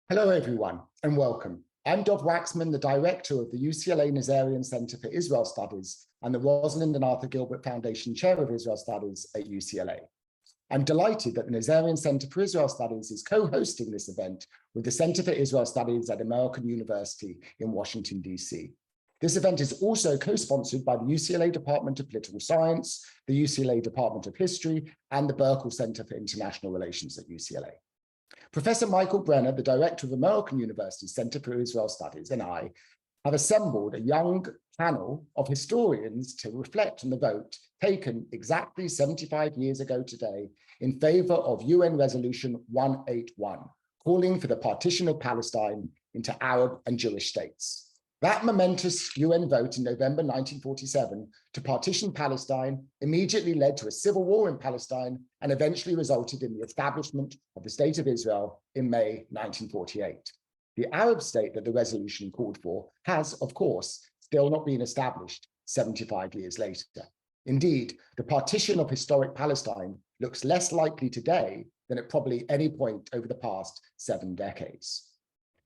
Hello, everyone, and welcome. I'm Dov Waxman, the director of the UCLA Nazarian Center for Israel Studies and the Rosalind and Arthur Gilbert Foundation Chair of Israel Studies at UCLA. I'm delighted that the Nazarian Center for Israel Studies is co-hosting this event with the Center for Israel Studies at American University in Washington, D.C. This event is also co-sponsored by the UCLA Department of Political Science, the UCLA Department of History, and the Berkel Center for International Relations at UCLA. Professor Michael Brenner, the director of American University's Center for Israel Studies, and I have assembled a young panel of historians to reflect on the vote taken exactly 75 years ago today in favor of UN Resolution 181, calling for the partition of Palestine into Arab and Jewish states. That momentous UN vote in November 1947 to partition Palestine immediately led to a civil war in Palestine and eventually resulted in the establishment of the State of Israel in May 1948. The Arab state that the resolution called for has, of course, still not been established 75 years later. Indeed, the partition of historic Palestine looks less likely today than at probably any point over the past 7 decades.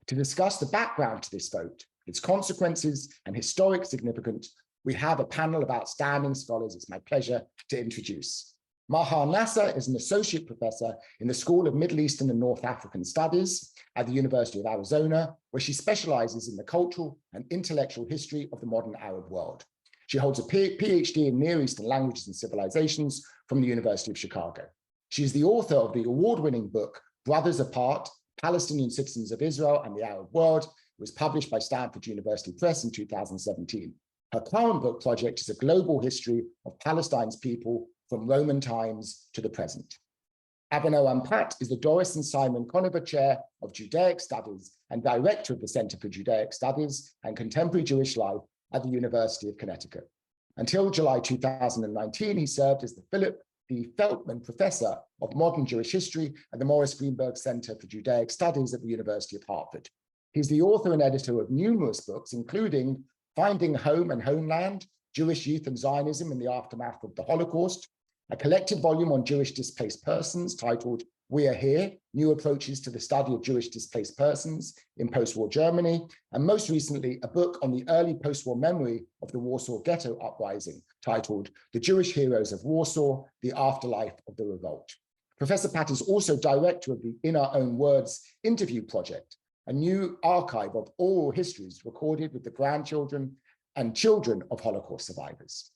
To discuss the background to this vote, its consequences and historic significance, we have a panel of outstanding scholars it's my pleasure to introduce. Mahar Nasser is an associate professor in the School of Middle Eastern and North African Studies at the University of Arizona, where she specializes in the cultural and intellectual history of the modern Arab world. She holds a PhD in Near Eastern Languages and Civilizations from the University of Chicago. She is the author of the award-winning book, Brothers Apart, Palestinian Citizens of Israel and the Arab World. It was published by Stanford University Press in 2017. Her current book project is a global history of Palestine's people from Roman times to the present. Avinoam Pat is the Doris and Simon Conover Chair of Judaic Studies and Director of the Center for Judaic Studies and Contemporary Jewish Life at the University of Connecticut. Until July 2019, he served as the Philip D. Feltman Professor of Modern Jewish History at the Morris Greenberg Center for Judaic Studies at the University of Hartford. He's the author and editor of numerous books, including Finding Home and Homeland, Jewish Youth and Zionism in the Aftermath of the Holocaust, a collected volume on Jewish displaced persons titled We Are Here, New Approaches to the Study of Jewish Displaced Persons in Post-War Germany, and most recently, a book on the early post-war memory of the Warsaw Ghetto Uprising titled The Jewish Heroes of Warsaw, The Afterlife of the Revolt. Professor Pat is also director of the In Our Own Words interview project, a new archive of oral histories recorded with the grandchildren and children of Holocaust survivors.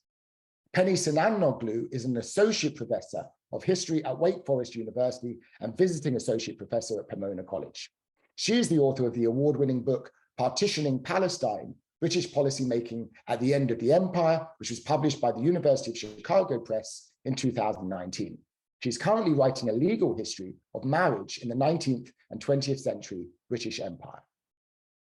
Penny Sinanoglu is an associate professor of history at Wake Forest University and visiting associate professor at Pomona College. She is the author of the award-winning book, Partitioning Palestine, British Policymaking at the End of the Empire, which was published by the University of Chicago Press in 2019. She's currently writing a legal history of marriage in the 19th and 20th century British Empire.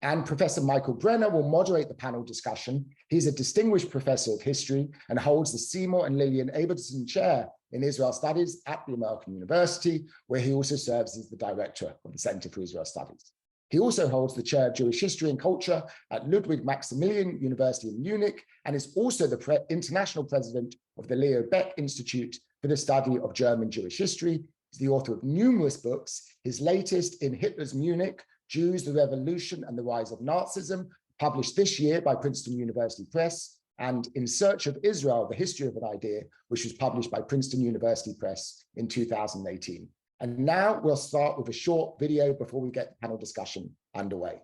And Professor Michael Brenner will moderate the panel discussion. He's a distinguished professor of history and holds the Seymour and Lillian Abelson Chair in Israel Studies at the American University, where he also serves as the director of the Center for Israel Studies. He also holds the chair of Jewish History and Culture at Ludwig Maximilian University in Munich, and is also the international president of the Leo Baeck Institute for the Study of German Jewish History. He's the author of numerous books, his latest, In Hitler's Munich, Jews, the Revolution and the Rise of Nazism, published this year by Princeton University Press, and In Search of Israel, The History of an Idea, which was published by Princeton University Press in 2018. And now we'll start with a short video before we get the panel discussion underway.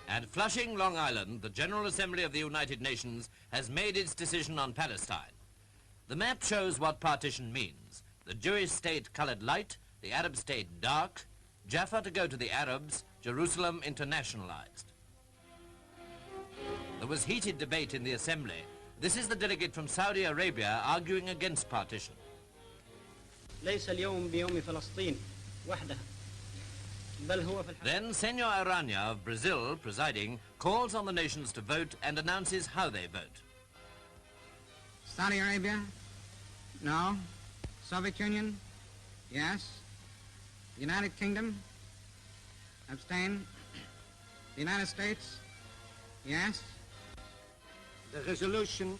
At Flushing, Long Island, the General Assembly of the United Nations has made its decision on Palestine. The map shows what partition means. The Jewish state colored light, the Arab state dark, Jaffa to go to the Arabs, Jerusalem internationalized. There was heated debate in the Assembly. This is the delegate from Saudi Arabia arguing against partition. ليس اليوم بيوم فلسطين وحدها. Then Senor Arana of Brazil, presiding, calls on the nations to vote and announces how they vote. Saudi Arabia? No. Soviet Union? Yes. United Kingdom? Abstain. The United States? Yes? The resolution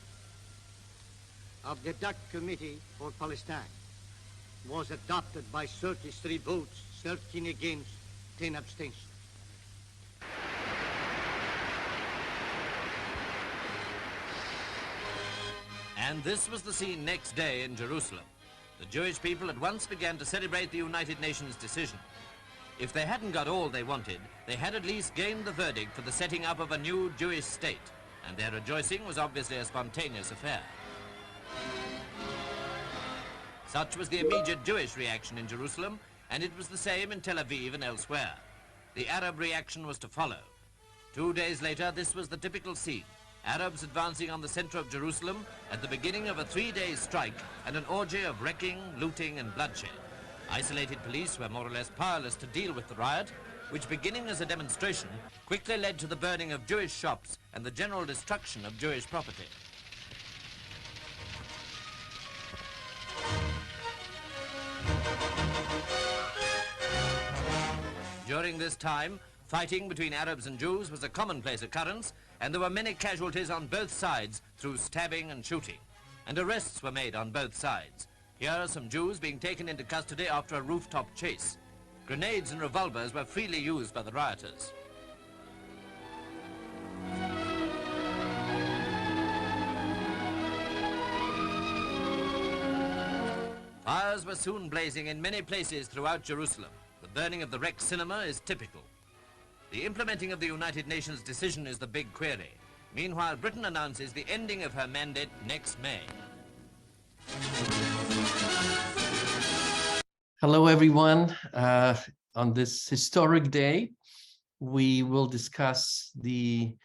of the DAC Committee for Palestine was adopted by 33 votes, 13 against, 10 abstentions. And this was the scene next day in Jerusalem. The Jewish people at once began to celebrate the United Nations decision. If they hadn't got all they wanted, they had at least gained the verdict for the setting up of a new Jewish state, and their rejoicing was obviously a spontaneous affair. Such was the immediate Jewish reaction in Jerusalem, and it was the same in Tel Aviv and elsewhere. The Arab reaction was to follow. 2 days later, this was the typical scene. Arabs advancing on the center of Jerusalem at the beginning of a 3-day strike and an orgy of wrecking, looting and bloodshed. Isolated police were more or less powerless to deal with the riot, which beginning as a demonstration quickly led to the burning of Jewish shops and the general destruction of Jewish property. During this time, fighting between Arabs and Jews was a commonplace occurrence, and there were many casualties on both sides through stabbing and shooting. And arrests were made on both sides. Here are some Jews being taken into custody after a rooftop chase. Grenades and revolvers were freely used by the rioters. Fires were soon blazing in many places throughout Jerusalem. The burning of the wrecked cinema is typical. The implementing of the United Nations decision is the big query. Meanwhile, Britain announces the ending of her mandate next May. Hello, everyone. On this historic day, we will discuss the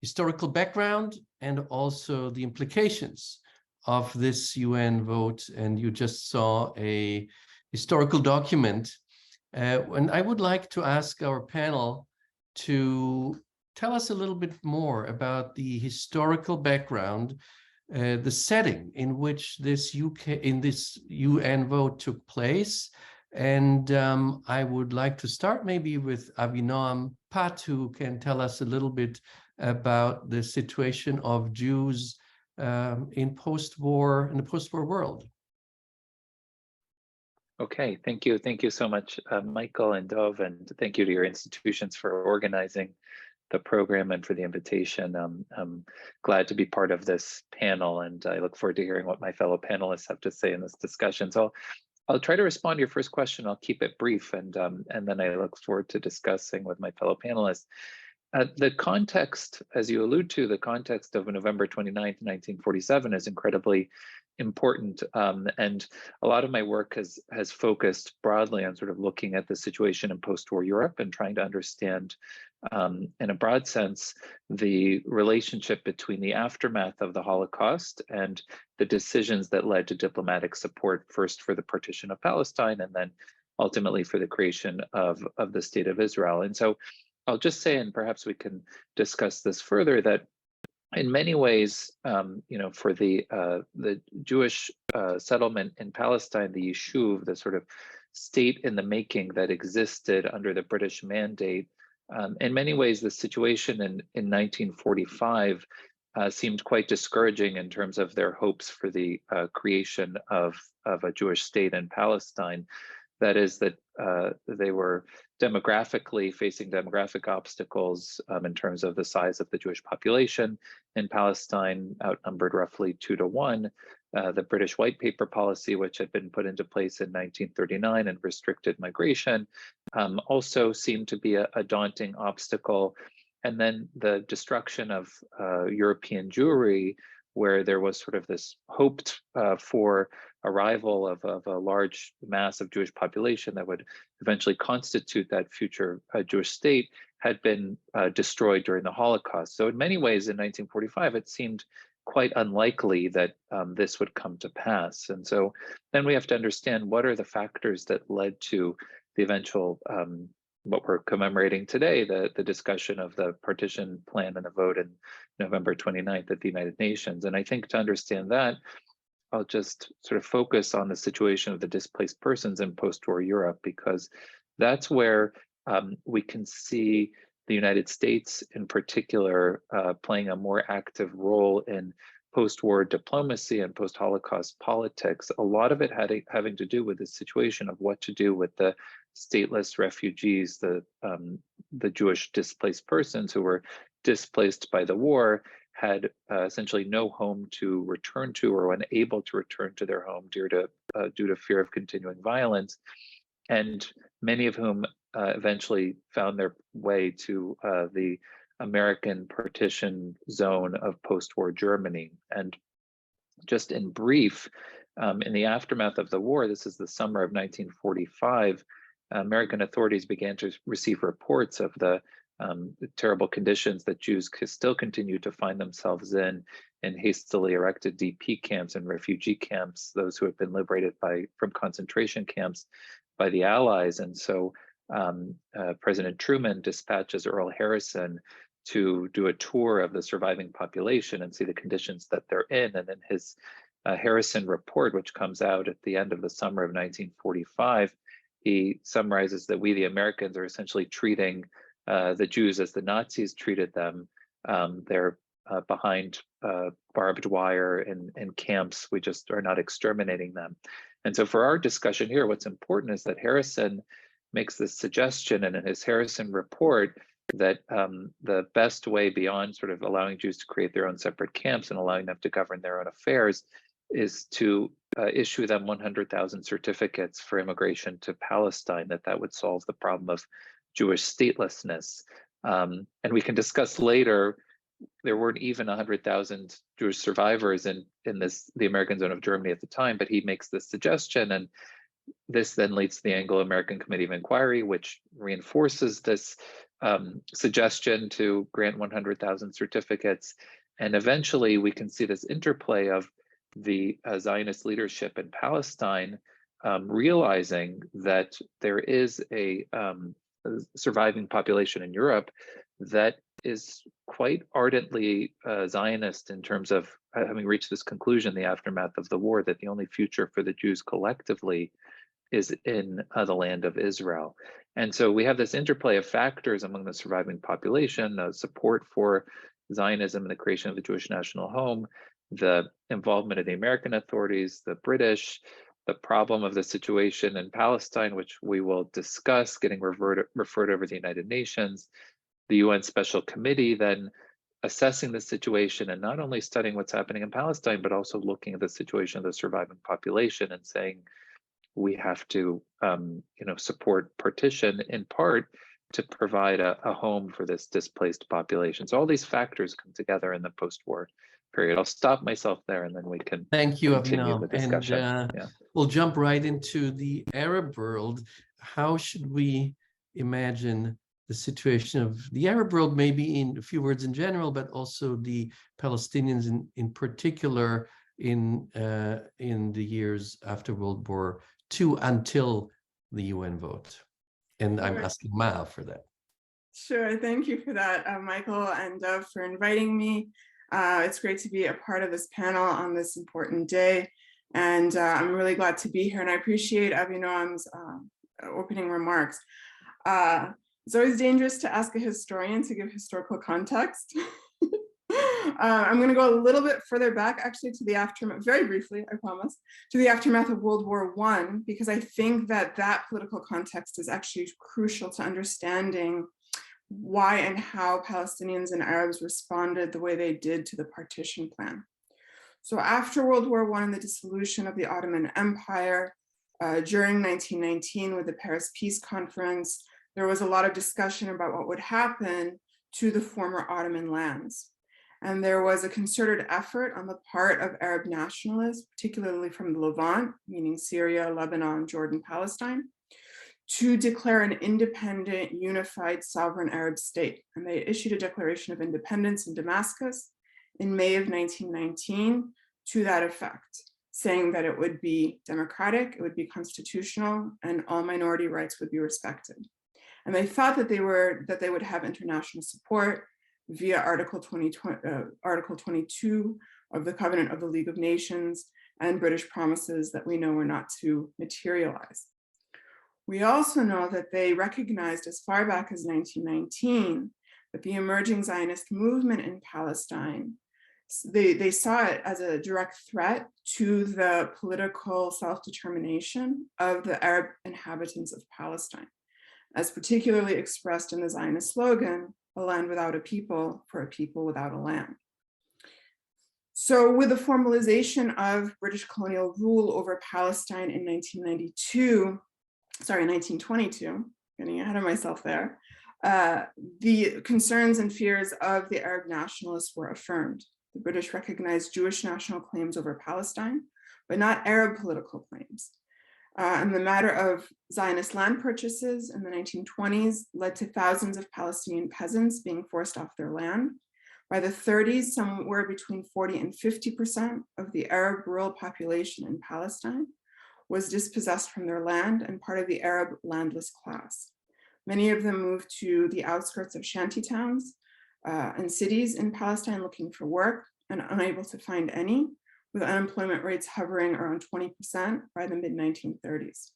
historical background and also the implications of this UN vote. And you just saw a historical document. And I would like to ask our panel to tell us a little bit more about the historical background, the setting in which this UN vote took place. And I would like to start maybe with Avinoam Pat, who can tell us a little bit about the situation of Jews in the post-war world. Okay, thank you. Thank you so much, Michael and Dov, and thank you to your institutions for organizing the program and for the invitation. I'm glad to be part of this panel, and I look forward to hearing what my fellow panelists have to say in this discussion. So I'll try to respond to your first question. I'll keep it brief, and then I look forward to discussing with my fellow panelists. The context, as you allude to, the context of November 29th, 1947 is incredibly important. And a lot of my work has focused broadly on sort of looking at the situation in post-war Europe and trying to understand, in a broad sense, the relationship between the aftermath of the Holocaust and the decisions that led to diplomatic support, first for the partition of Palestine and then ultimately for the creation of the State of Israel. And so I'll just say, and perhaps we can discuss this further, that in many ways, for the Jewish settlement in Palestine, the Yishuv, the sort of state in the making that existed under the British mandate, in many ways, the situation in 1945 seemed quite discouraging in terms of their hopes for the creation of a Jewish state in Palestine. That is, that they were demographically facing demographic obstacles in terms of the size of the Jewish population in Palestine, outnumbered roughly 2 to 1. The British White Paper policy, which had been put into place in 1939 and restricted migration, also seemed to be a daunting obstacle. And then the destruction of European Jewry, where there was sort of this hoped for arrival of a large mass of Jewish population that would eventually constitute that future Jewish state, had been destroyed during the Holocaust. So in many ways, in 1945, it seemed quite unlikely that this would come to pass. And so then we have to understand what are the factors that led to the eventual, what we're commemorating today, the discussion of the partition plan and the vote in November 29th at the United Nations. And I think to understand that, I'll just sort of focus on the situation of the displaced persons in post-war Europe, because that's where we can see the United States in particular playing a more active role in post-war diplomacy and post-Holocaust politics, a lot of it having to do with the situation of what to do with the stateless refugees, the Jewish displaced persons who were displaced by the war, had essentially no home to return to or unable to return to their home due to fear of continuing violence, and many of whom eventually found their way to the American partition zone of post-war Germany. And just in brief, in the aftermath of the war, this is the summer of 1945, American authorities began to receive reports of the terrible conditions that Jews still continue to find themselves in hastily erected DP camps and refugee camps, those who have been liberated from concentration camps by the Allies. And so President Truman dispatches Earl Harrison to do a tour of the surviving population and see the conditions that they're in. And in his Harrison report, which comes out at the end of the summer of 1945, he summarizes that we, the Americans, are essentially treating the Jews as the Nazis treated them. They're behind barbed wire in camps. We just are not exterminating them. And so for our discussion here, what's important is that Harrison makes this suggestion, and in his Harrison report, that the best way beyond sort of allowing Jews to create their own separate camps and allowing them to govern their own affairs is to issue them 100,000 certificates for immigration to Palestine, that would solve the problem of Jewish statelessness. And we can discuss later, there weren't even 100,000 Jewish survivors in the American zone of Germany at the time, but he makes this suggestion, and this then leads to the Anglo-American Committee of Inquiry, which reinforces this suggestion to grant 100,000 certificates. And eventually we can see this interplay of the Zionist leadership in Palestine realizing that there is a surviving population in Europe that is quite ardently Zionist in terms of having reached this conclusion in the aftermath of the war, that the only future for the Jews collectively is in the land of Israel. And so we have this interplay of factors among the surviving population, support for Zionism and the creation of the Jewish national home, the involvement of the American authorities, the British, the problem of the situation in Palestine, which we will discuss, getting referred over the United Nations, the UN Special Committee then assessing the situation and not only studying what's happening in Palestine, but also looking at the situation of the surviving population and saying, we have to support partition in part to provide a home for this displaced population. So all these factors come together in the post-war period. I'll stop myself there and then we can continue the discussion. And we'll jump right into the Arab world. How should we imagine the situation of the Arab world, maybe in a few words in general, but also the Palestinians in particular in the years after World War II until the UN vote? And I'm asking Maa for that. Sure, thank you for that, Michael and Dov, for inviting me. It's great to be a part of this panel on this important day. And I'm really glad to be here. And I appreciate Avinoam's opening remarks. It's always dangerous to ask a historian to give historical context. I'm going to go a little bit further back, actually, to the aftermath, very briefly, I promise, to the aftermath of World War I, because I think that political context is actually crucial to understanding why and how Palestinians and Arabs responded the way they did to the partition plan. So after World War I and the dissolution of the Ottoman Empire, during 1919 with the Paris Peace Conference, there was a lot of discussion about what would happen to the former Ottoman lands. And there was a concerted effort on the part of Arab nationalists, particularly from the Levant, meaning Syria, Lebanon, Jordan, Palestine, to declare an independent, unified, sovereign Arab state. And they issued a declaration of independence in Damascus in May of 1919 to that effect, saying that it would be democratic, it would be constitutional, and all minority rights would be respected. And they thought that they would have international support via Article 22 of the Covenant of the League of Nations and British promises that we know were not to materialize. We also know that they recognized as far back as 1919 that the emerging Zionist movement in Palestine, they saw it as a direct threat to the political self-determination of the Arab inhabitants of Palestine, as particularly expressed in the Zionist slogan, "A land without a people for a people without a land." So with the formalization of British colonial rule over Palestine in 1922, getting ahead of myself there, the concerns and fears of the Arab nationalists were affirmed. The British recognized Jewish national claims over Palestine, but not Arab political claims. And the matter of Zionist land purchases in the 1920s led to thousands of Palestinian peasants being forced off their land. By the 30s, somewhere between 40 and 50% of the Arab rural population in Palestine was dispossessed from their land and part of the Arab landless class. Many of them moved to the outskirts of shanty towns and cities in Palestine looking for work and unable to find any, with unemployment rates hovering around 20% by the mid-1930s.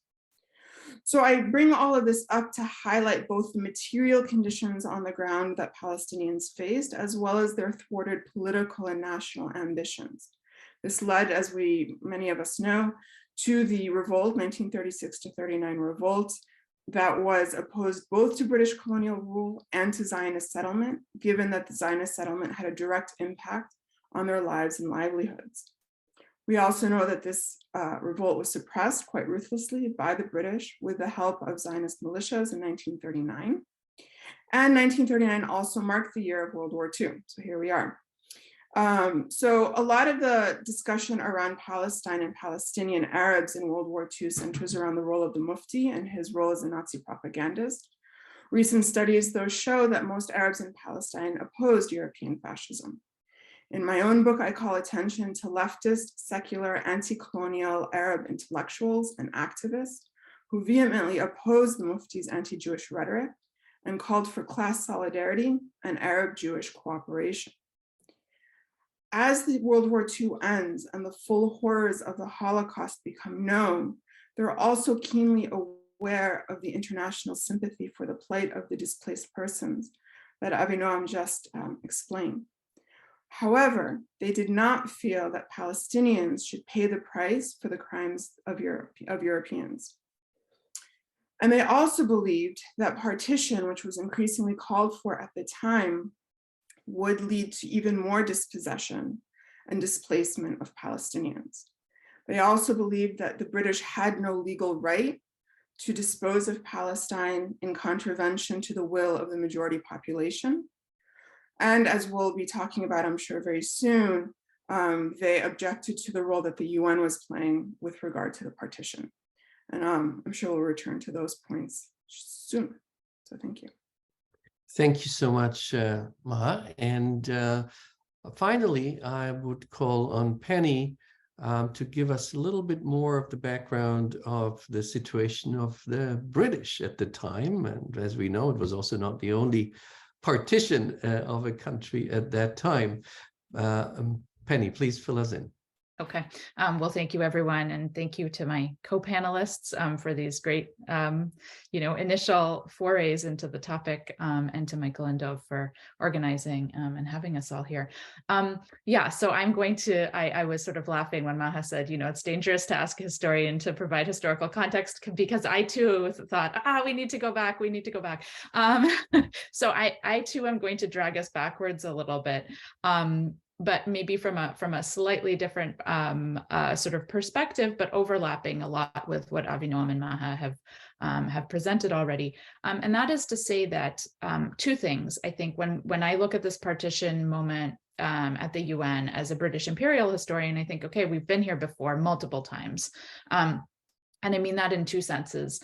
So I bring all of this up to highlight both the material conditions on the ground that Palestinians faced, as well as their thwarted political and national ambitions. This led, as many of us know, to the revolt, 1936 to 39 revolt, that was opposed both to British colonial rule and to Zionist settlement, given that the Zionist settlement had a direct impact on their lives and livelihoods. We also know that this revolt was suppressed quite ruthlessly by the British with the help of Zionist militias in 1939. And 1939 also marked the year of World War II. So here we are. So a lot of the discussion around Palestine and Palestinian Arabs in World War II centers around the role of the Mufti and his role as a Nazi propagandist. Recent studies, though, show that most Arabs in Palestine opposed European fascism. In my own book, I call attention to leftist, secular, anti-colonial Arab intellectuals and activists who vehemently opposed the Mufti's anti-Jewish rhetoric and called for class solidarity and Arab-Jewish cooperation. As the World War II ends and the full horrors of the Holocaust become known, they're also keenly aware of the international sympathy for the plight of the displaced persons that Avinoam just explained. However, they did not feel that Palestinians should pay the price for the crimes of Europeans. And they also believed that partition, which was increasingly called for at the time, would lead to even more dispossession and displacement of Palestinians. They also believed that the British had no legal right to dispose of Palestine in contravention to the will of the majority population. And as we'll be talking about, I'm sure, very soon, they objected to the role that the UN was playing with regard to the partition. And I'm sure we'll return to those points soon. So thank you. Thank you so much, Maha. And finally, I would call on Penny to give us a little bit more of the background of the situation of the British at the time. And as we know, it was also not the only partition of a country at that time. Penny, please fill us in. Okay. Well, thank you, everyone. And thank you to my co-panelists for these great, initial forays into the topic, and to Michael and Dov for organizing and having us all here. So I'm going to, I was sort of laughing when Maha said, it's dangerous to ask a historian to provide historical context, because I too thought, we need to go back. So I too am going to drag us backwards a little bit. But maybe from a slightly different sort of perspective, but overlapping a lot with what Avinoam and Maha have presented already. And that is to say that two things. I think when I look at this partition moment at the UN as a British imperial historian, I think, okay, we've been here before multiple times. And I mean that in two senses.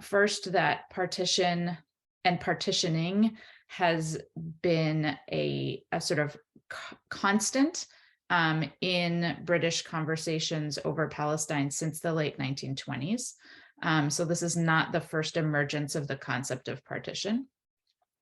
First, that partition and partitioning has been a sort of constant in British conversations over Palestine since the late 1920s. So this is not the first emergence of the concept of partition.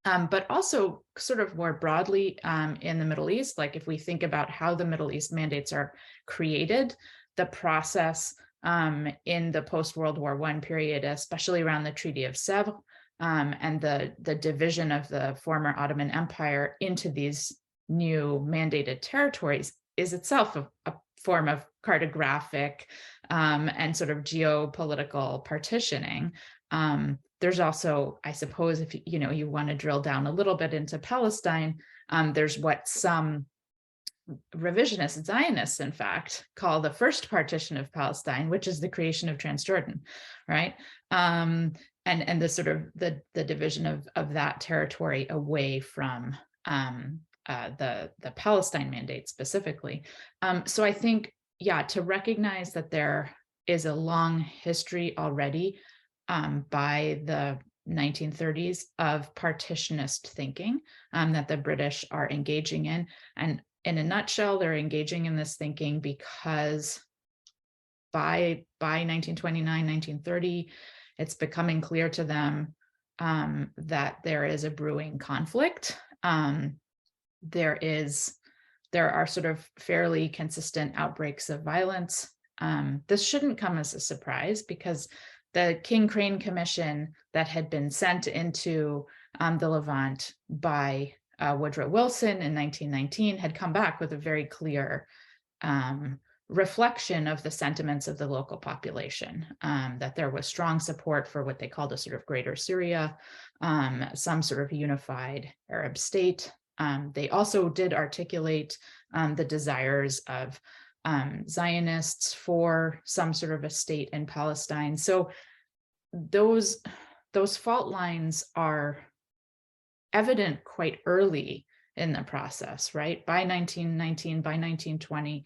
But also sort of more broadly in the Middle East, like if we think about how the Middle East mandates are created, the process in the post-World War I period, especially around the Treaty of Sèvres, and the division of the former Ottoman Empire into these new mandated territories is itself a form of cartographic and sort of geopolitical partitioning. There's also, I suppose, if you want to drill down a little bit into Palestine, there's what some revisionist Zionists, in fact, call the first partition of Palestine, which is the creation of Transjordan, right? And the sort of the division of that territory away from the Palestine mandate specifically. So I think, yeah, to recognize that there is a long history already by the 1930s of partitionist thinking that the British are engaging in. And in a nutshell, they're engaging in this thinking because by 1929, 1930, it's becoming clear to them that there is a brewing conflict. There are sort of fairly consistent outbreaks of violence. This shouldn't come as a surprise because the King-Crane Commission that had been sent into the Levant by Woodrow Wilson in 1919 had come back with a very clear reflection of the sentiments of the local population, that there was strong support for what they called a sort of greater Syria, some sort of unified Arab state. They also did articulate the desires of Zionists for some sort of a state in Palestine. So those fault lines are evident quite early in the process, right? By 1919, by 1920.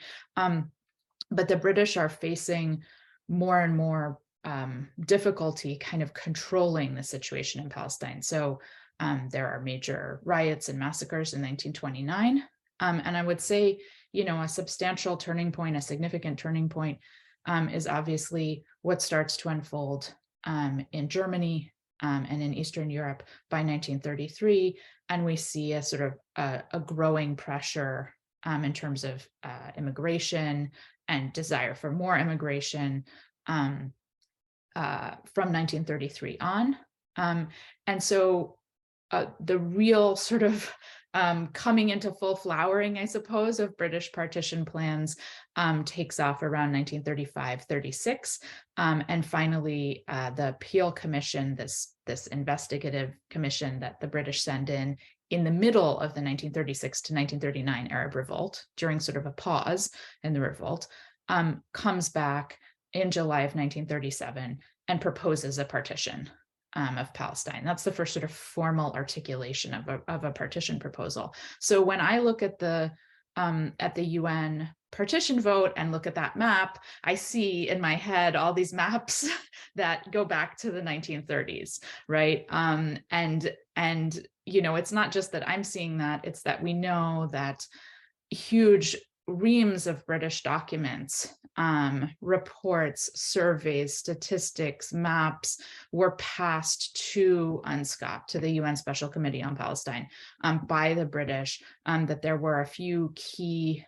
But the British are facing more and more difficulty kind of controlling the situation in Palestine. So there are major riots and massacres in 1929. And I would say, a substantial turning point, a significant turning point is obviously what starts to unfold in Germany and in Eastern Europe by 1933. And we see a sort of a growing pressure in terms of immigration and desire for more immigration from 1933 on. And so the real sort of coming into full flowering, I suppose, of British partition plans takes off around 1935-36. And finally, the Peel Commission, this investigative commission that the British send in the middle of the 1936 to 1939 Arab Revolt, during sort of a pause in the revolt, comes back in July of 1937 and proposes a partition of Palestine. That's the first sort of formal articulation of a partition proposal. So when I look at the UN partition vote and look at that map, I see in my head all these maps that go back to the 1930s, right? And it's not just that I'm seeing that, it's that we know that huge reams of British documents, reports, surveys, statistics, maps were passed to UNSCOP, to the UN Special Committee on Palestine, by the British, that there were a few key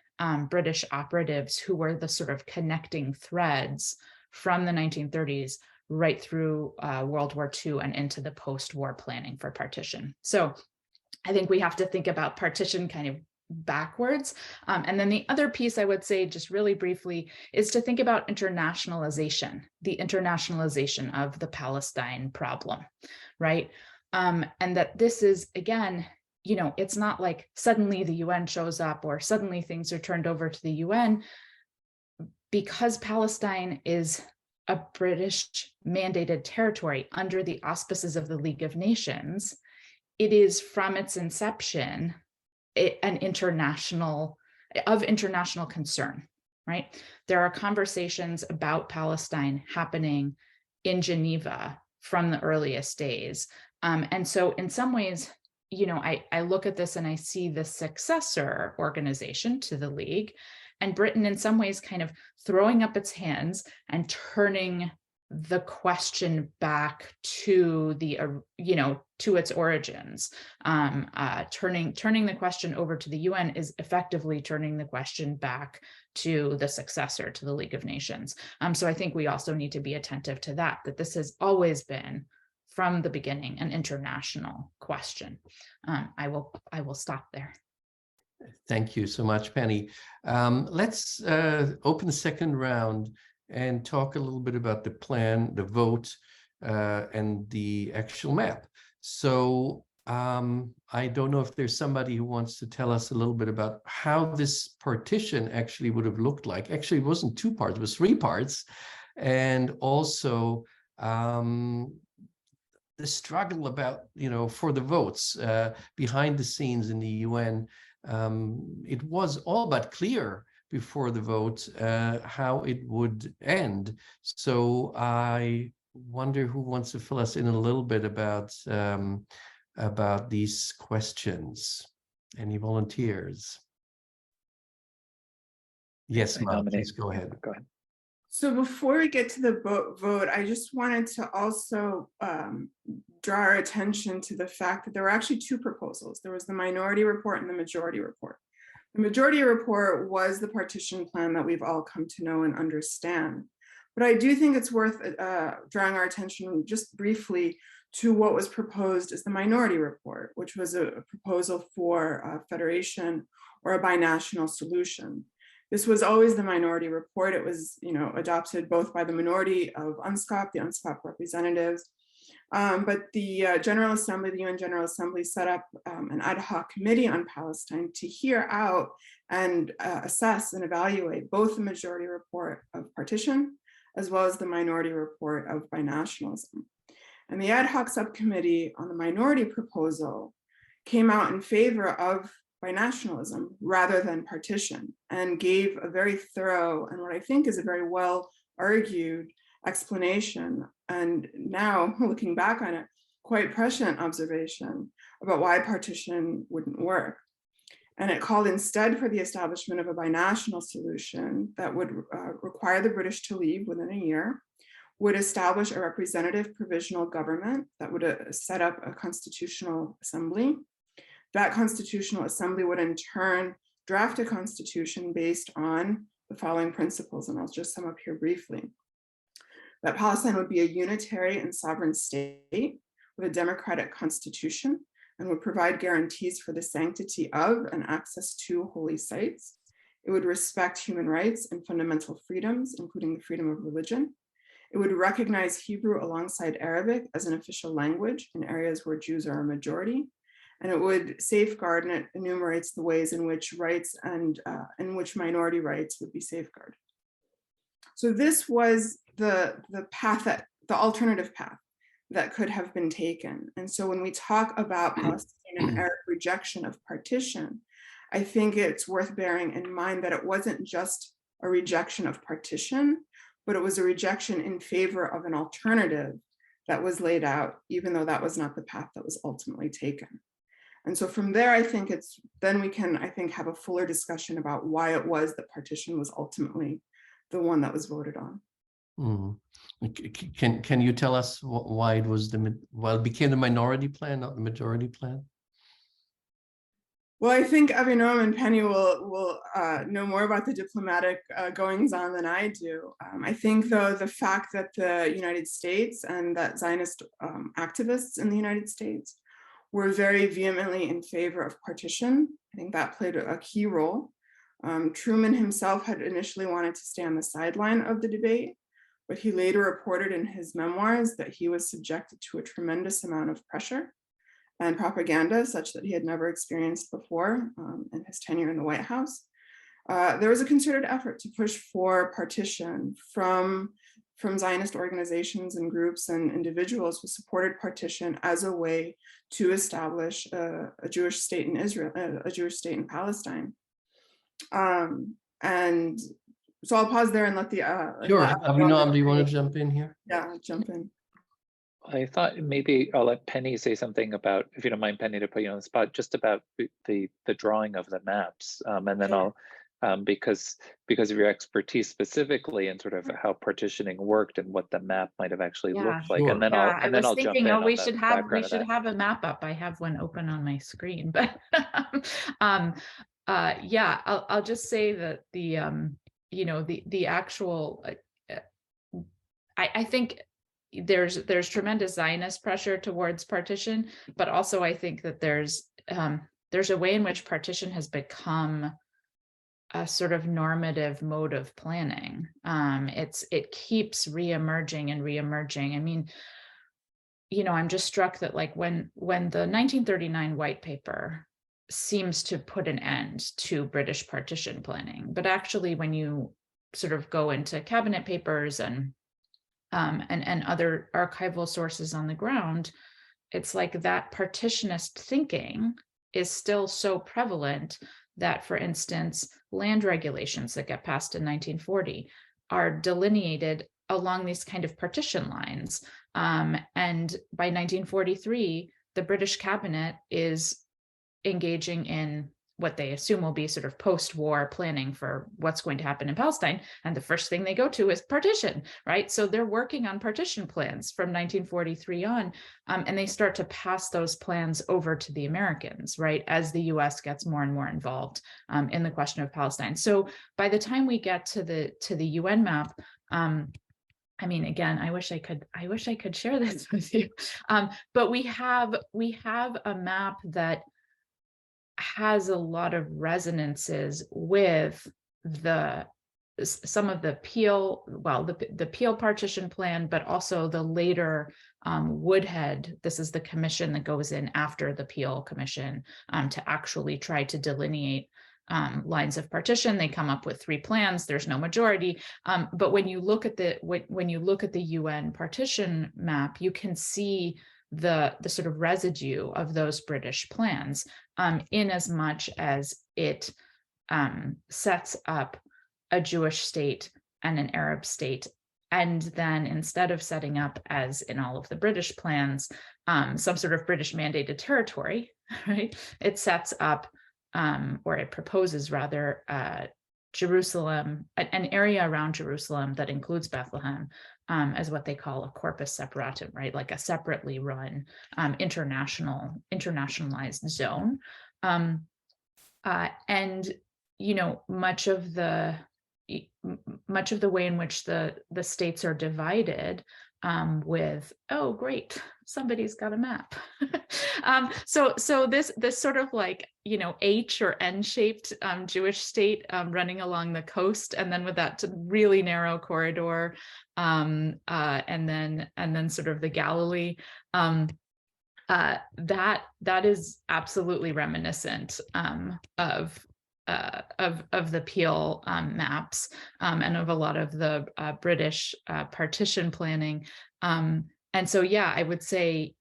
British operatives who were the sort of connecting threads from the 1930s right through World War II and into the post-war planning for partition. So I think we have to think about partition kind of backwards. And then the other piece I would say, just really briefly, is to think about internationalization, the internationalization of the Palestine problem, right? And that this is, again, it's not like suddenly the UN shows up or suddenly things are turned over to the UN. Because Palestine is a British mandated territory under the auspices of the League of Nations, it is from its inception an international concern, right? There are conversations about Palestine happening in Geneva from the earliest days. And so in some ways, I look at this and I see the successor organization to the League, and Britain in some ways kind of throwing up its hands and turning the question back to the, to its origins. Turning the question over to the UN is effectively turning the question back to the successor, to the League of Nations. So I think we also need to be attentive to that this has always been, from the beginning, an international question. I will stop there. Thank you so much, Penny. Let's open the second round and talk a little bit about the plan, the vote, and the actual map. So I don't know if there's somebody who wants to tell us a little bit about how this partition actually would have looked like. Actually, it wasn't 2 parts, it was 3 parts. And also the struggle about, for the votes behind the scenes in the UN. It was all but clear before the vote how it would end. So I wonder who wants to fill us in a little bit about these questions. Any volunteers? Yes, Ma, please go ahead. Go ahead. So before we get to the vote, I just wanted to also draw our attention to the fact that there were actually 2 proposals. There was the minority report and the majority report. The majority report was the partition plan that we've all come to know and understand. But I do think it's worth drawing our attention just briefly to what was proposed as the minority report, which was a proposal for federation or a binational solution. This was always the minority report. It was, adopted both by the minority of UNSCOP, the UNSCOP representatives, but the General Assembly, the UN General Assembly, set up an ad hoc committee on Palestine to hear out and assess and evaluate both the majority report of partition as well as the minority report of binationalism. And the ad hoc subcommittee on the minority proposal came out in favor of binationalism rather than partition, and gave a very thorough and what I think is a very well argued explanation, and now looking back on it, quite prescient observation about why partition wouldn't work. And it called instead for the establishment of a binational solution that would require the British to leave within a year, would establish a representative provisional government that would set up a constitutional assembly. That constitutional assembly would in turn draft a constitution based on the following principles, and I'll just sum up here briefly. That Palestine would be a unitary and sovereign state with a democratic constitution and would provide guarantees for the sanctity of and access to holy sites. It would respect human rights and fundamental freedoms, including the freedom of religion. It would recognize Hebrew alongside Arabic as an official language in areas where Jews are a majority. And it would safeguard, and it enumerates the ways in which rights and in which minority rights would be safeguarded. So this was the path, the alternative path that could have been taken. And so when we talk about Palestinian and Arab rejection of partition, I think it's worth bearing in mind that it wasn't just a rejection of partition, but it was a rejection in favor of an alternative that was laid out, even though that was not the path that was ultimately taken. And so from there, I think then we can, have a fuller discussion about why it was that partition was ultimately the one that was voted on. Can you tell us why it was it became the minority plan, not the majority plan? Well, I think Avinoam and Penny will know more about the diplomatic goings on than I do. I think, though, the fact that the United States and that Zionist activists in the United States were very vehemently in favor of partition, I think that played a key role. Truman himself had initially wanted to stay on the sideline of the debate, but he later reported in his memoirs that he was subjected to a tremendous amount of pressure and propaganda such that he had never experienced before in his tenure in the White House. There was a concerted effort to push for partition from Zionist organizations and groups and individuals who supported partition as a way to establish a Jewish state in Israel, a Jewish state in Palestine. And so I'll pause there and let the sure. Avinoam, do you want to jump in here? Yeah, jump in. I thought maybe I'll let Penny say something about, if you don't mind, Penny, to put you on the spot, just about the drawing of the maps, and then because of your expertise specifically in sort of how partitioning worked and what the map might have actually looked like. Sure. And then Yeah, I'll jump in on we the should background of that. have a map up. I have one open on my screen, but yeah, I'll just say that the the actual I think there's tremendous Zionist pressure towards partition, but also I think that there's a way in which partition has become a sort of normative mode of planning. It keeps reemerging and reemerging. I mean, I'm just struck that like when the 1939 white paper seems to put an end to British partition planning, but actually when you sort of go into cabinet papers and other archival sources on the ground, it's like that partitionist thinking is still so prevalent that, for instance, land regulations that get passed in 1940 are delineated along these kind of partition lines. And by 1943, the British cabinet is engaging in what they assume will be sort of post-war planning for what's going to happen in Palestine. And the first thing they go to is partition, right? So they're working on partition plans from 1943 on, and they start to pass those plans over to the Americans, right? As the US gets more and more involved in the question of Palestine. So by the time we get to the UN map, I mean, again, I wish I could share this with you, but we have a map that has a lot of resonances with some of the Peel, the Peel partition plan, but also the later Woodhead. This is the commission that goes in after the Peel commission to actually try to delineate lines of partition. They come up with 3 plans. There's no majority, but when you look at the UN partition map, you can see the sort of residue of those British plans, in as much as it sets up a Jewish state and an Arab state. And then instead of setting up, as in all of the British plans, some sort of British mandated territory, right? It sets up, or it proposes rather, Jerusalem, an area around Jerusalem that includes Bethlehem, as what they call a corpus separatum, right? Like a separately run, internationalized zone. And, much of the way in which the states are divided, with, oh, great, somebody's got a map. So this sort of like, H or N-shaped Jewish state running along the coast, and then with that really narrow corridor, and then sort of the Galilee, that is absolutely reminiscent of the Peel maps, and of a lot of the British partition planning. And so, yeah, I would say,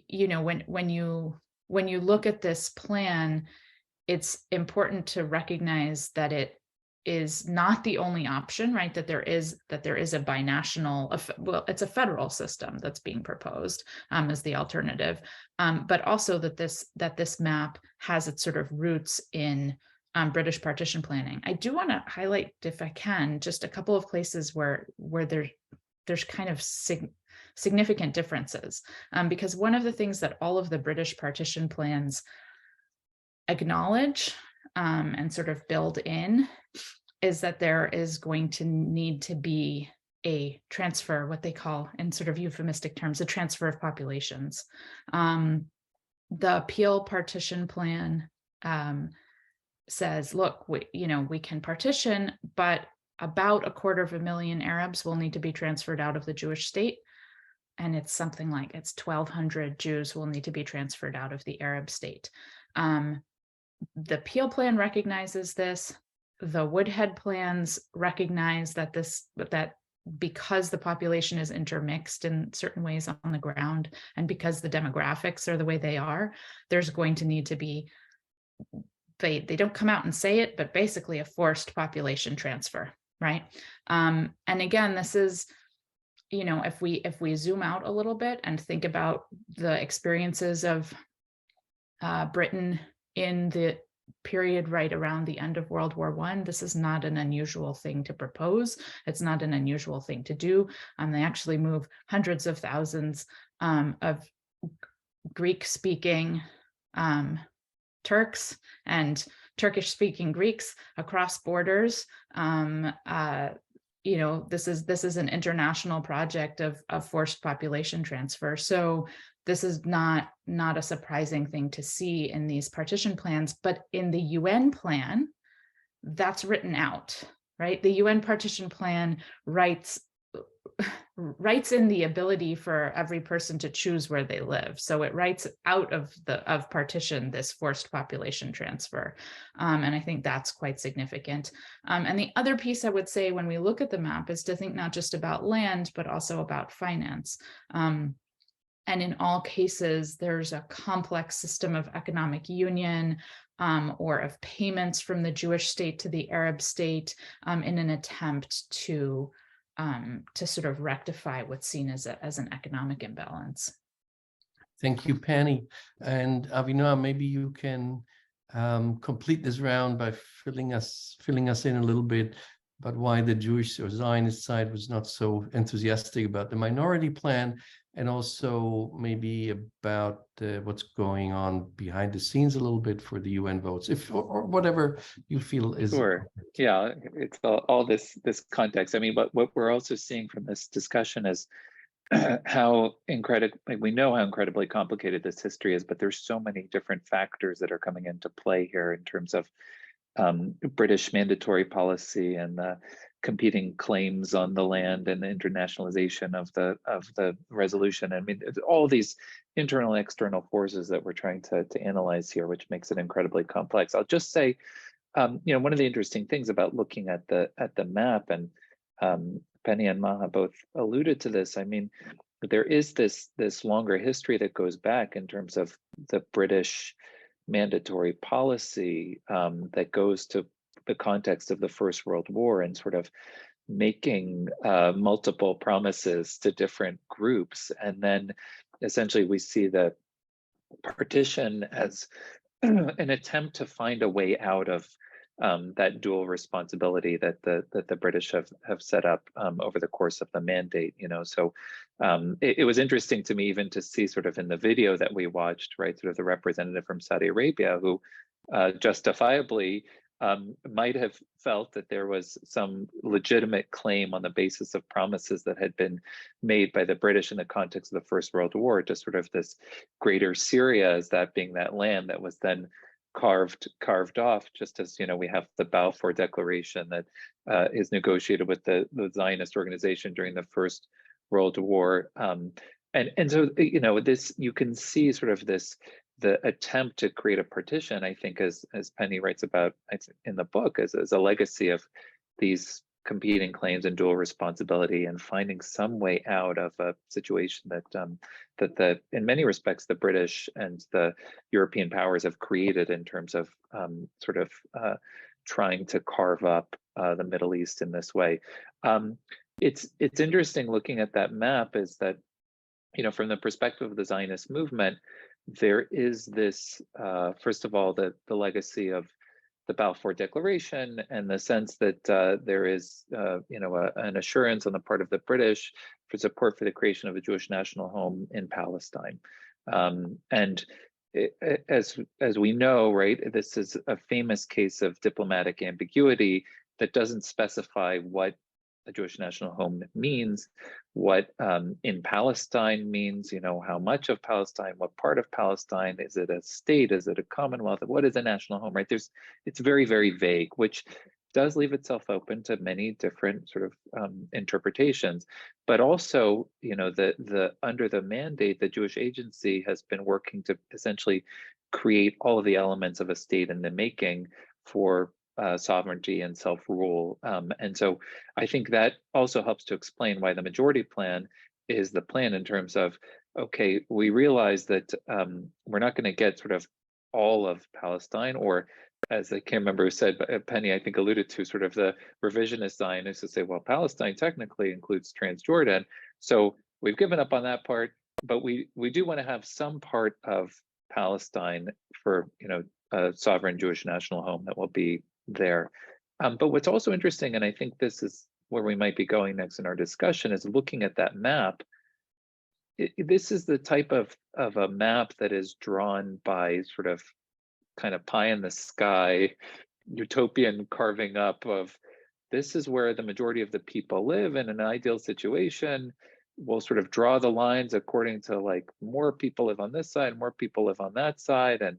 when you look at this plan, it's important to recognize that it is not the only option, right? That there is a binational, it's a federal system that's being proposed as the alternative, but also that this map has its sort of roots in British partition planning. I do want to highlight, if I can, just a couple of places where there's kind of significant differences, because one of the things that all of the British partition plans acknowledge and sort of build in is that there is going to need to be a transfer, what they call in sort of euphemistic terms, a transfer of populations. The Peel partition plan says, look, we can partition, but about 250,000 Arabs will need to be transferred out of the Jewish state. And it's something like 1,200 Jews will need to be transferred out of the Arab state. The Peel plan recognizes this. The Woodhead plans recognize that because the population is intermixed in certain ways on the ground, and because the demographics are the way they are, there's going to need to be, they don't come out and say it, but basically a forced population transfer, right? And again, this is, if we zoom out a little bit and think about the experiences of Britain in the period right around the end of World War I. This is not an unusual thing to propose. It's not an unusual thing to do. They actually move hundreds of thousands of Greek-speaking Turks and Turkish-speaking Greeks across borders. You know, this is an international project of forced population transfer. So this is not a surprising thing to see in these partition plans, but in the UN plan, that's written out, right? The UN partition plan writes in the ability for every person to choose where they live. So it writes out of partition this forced population transfer. And I think that's quite significant. And the other piece I would say when we look at the map is to think not just about land, but also about finance. And in all cases, there's a complex system of economic union or of payments from the Jewish state to the Arab state in an attempt to sort of rectify what's seen as an economic imbalance. Thank you, Penny. And Avinoam, maybe you can complete this round by filling us in a little bit about why the Jewish or Zionist side was not so enthusiastic about the minority plan, and also maybe about what's going on behind the scenes a little bit for the UN votes, or whatever you feel is. Sure. Yeah, it's all this context. I mean, but what we're also seeing from this discussion is how we know how incredibly complicated this history is, but there's so many different factors that are coming into play here in terms of British mandatory policy and the competing claims on the land and the internationalization of the resolution. I mean, all these internal and external forces that we're trying to analyze here, which makes it incredibly complex. I'll just say, you know, one of the interesting things about looking at the map, and Penny and Maha both alluded to this. I mean, there is this longer history that goes back in terms of the British mandatory policy that goes to the context of the First World War and sort of making multiple promises to different groups. And then essentially we see the partition as an attempt to find a way out of that dual responsibility that the British have set up over the course of the mandate, you know. So it was interesting to me even to see sort of in the video that we watched, right, sort of the representative from Saudi Arabia who justifiably might have felt that there was some legitimate claim on the basis of promises that had been made by the British in the context of the First World War to sort of this greater Syria, as that being that land that was then carved off, just as, you know, we have the Balfour Declaration that is negotiated with the Zionist organization during the First World War. And so, you know, this, you can see sort of this, the attempt to create a partition, I think, as Penny writes about in the book, as a legacy of these competing claims and dual responsibility, and finding some way out of a situation that in many respects the British and the European powers have created in terms of trying to carve up the Middle East in this way. It's interesting looking at that map is that, you know, from the perspective of the Zionist movement, there is this, first of all, the legacy of the Balfour Declaration, and the sense that there is, you know, an assurance on the part of the British for support for the creation of a Jewish national home in Palestine. And as we know, right, this is a famous case of diplomatic ambiguity that doesn't specify what a Jewish national home means, what in Palestine means, you know, how much of Palestine, what part of Palestine, is it a state, is it a commonwealth, what is a national home, right? It's very, very vague, which does leave itself open to many different sort of interpretations. But also, you know, the under the mandate, the Jewish Agency has been working to essentially create all of the elements of a state in the making for sovereignty and self-rule. And so I think that also helps to explain why the majority plan is the plan in terms of, okay, we realize that we're not going to get sort of all of Palestine, or as I can't remember who said, but Penny, I think, alluded to sort of the revisionist Zionists to say, well, Palestine technically includes Transjordan. So we've given up on that part, but we do want to have some part of Palestine for, you know, sovereign Jewish national home that will be there. But what's also interesting, and I think this is where we might be going next in our discussion, is looking at that map. This is the type of a map that is drawn by sort of kind of pie in the sky, utopian carving up of, this is where the majority of the people live in an ideal situation. We'll sort of draw the lines according to, like, more people live on this side, more people live on that side. And,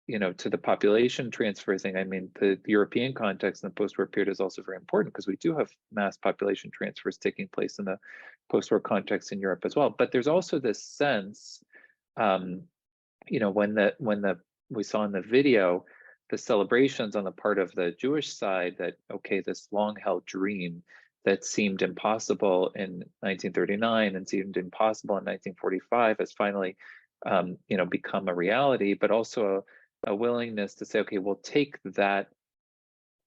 you know, to the population transfer thing, I mean, the European context in the post-war period is also very important, because we do have mass population transfers taking place in the post-war context in Europe as well. But there's also this sense, you know, when we saw in the video, the celebrations on the part of the Jewish side that, okay, this long-held dream that seemed impossible in 1939 and seemed impossible in 1945 has finally, you know, become a reality, but also a willingness to say, okay, we'll take that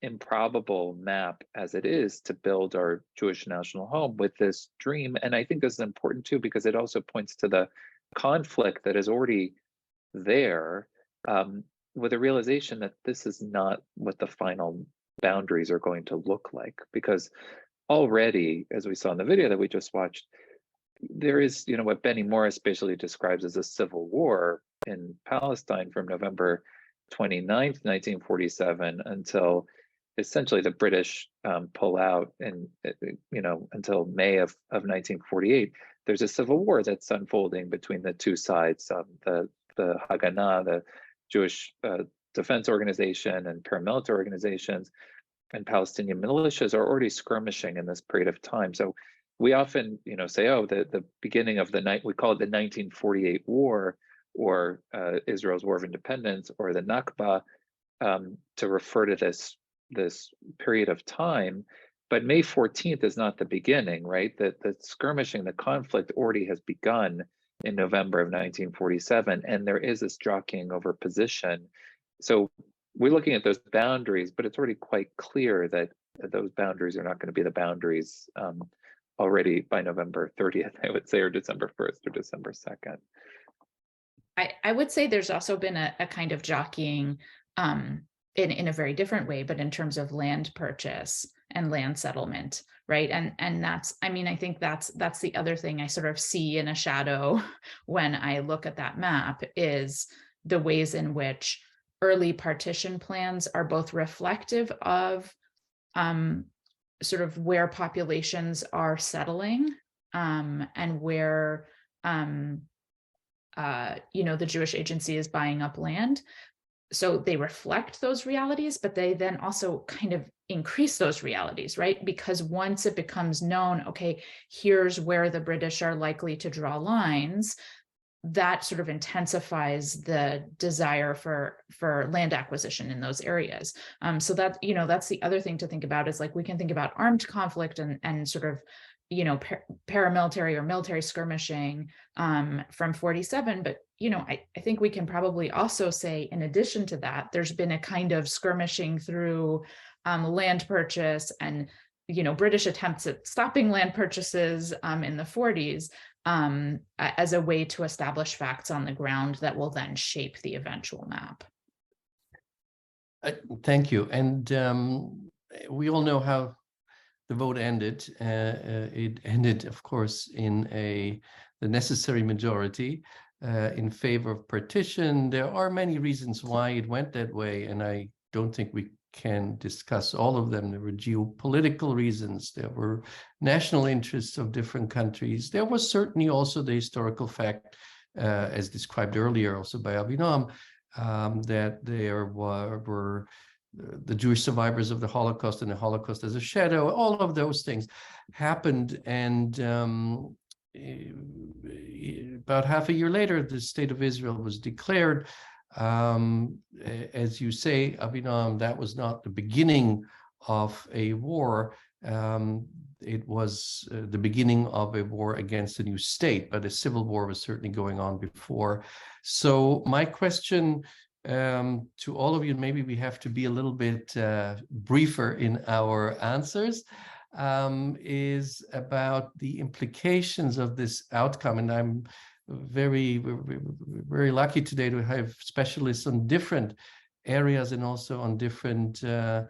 improbable map as it is to build our Jewish national home with this dream. And I think this is important too, because it also points to the conflict that is already there, with a realization that this is not what the final boundaries are going to look like. Because already, as we saw in the video that we just watched, there is, you know, what Benny Morris basically describes as a civil war in Palestine from November 29th, 1947, until essentially the British pull out, and, you know, until May of 1948. There's a civil war that's unfolding between the two sides, the Haganah, the Jewish defense organization, and paramilitary organizations, and Palestinian militias are already skirmishing in this period of time. So we often, you know, say, oh, the beginning of the night, we call it the 1948 war, or Israel's War of Independence, or the Nakba, to refer to this period of time. But May 14th is not the beginning, right? The skirmishing, the conflict already has begun in November of 1947, and there is this jockeying over position. So we're looking at those boundaries, but it's already quite clear that those boundaries are not going to be the boundaries already by November 30th, I would say, or December 1st or December 2nd. I would say there's also been a kind of jockeying in a very different way, but in terms of land purchase and land settlement, right? And that's, I mean, I think that's the other thing I sort of see in a shadow when I look at that map, is the ways in which early partition plans are both reflective of sort of where populations are settling, and where you know, the Jewish Agency is buying up land. So they reflect those realities, but they then also kind of increase those realities, right? Because once it becomes known, okay, here's where the British are likely to draw lines, that sort of intensifies the desire for land acquisition in those areas. So that, you know, that's the other thing to think about, is like, we can think about armed conflict and sort of, you know, paramilitary or military skirmishing from 47, but, you know, I think we can probably also say, in addition to that, there's been a kind of skirmishing through land purchase and, you know, British attempts at stopping land purchases in the 40s as a way to establish facts on the ground that will then shape the eventual map. Thank you. And we all know how the vote ended. It ended, of course, in the necessary majority in favor of partition. There are many reasons why it went that way, and I don't think we can discuss all of them. There were geopolitical reasons, there were national interests of different countries. There was certainly also the historical fact, as described earlier also by Avinoam, that there were the Jewish survivors of the Holocaust and the Holocaust as a shadow. All of those things happened, and about half a year later, the State of Israel was declared. As you say, Avinoam, that was not the beginning of a war. It was the beginning of a war against a new state, but a civil war was certainly going on before. So my question to all of you, maybe we have to be a little bit briefer in our answers, is about the implications of this outcome. And I'm very lucky today to have specialists on different areas and also on different a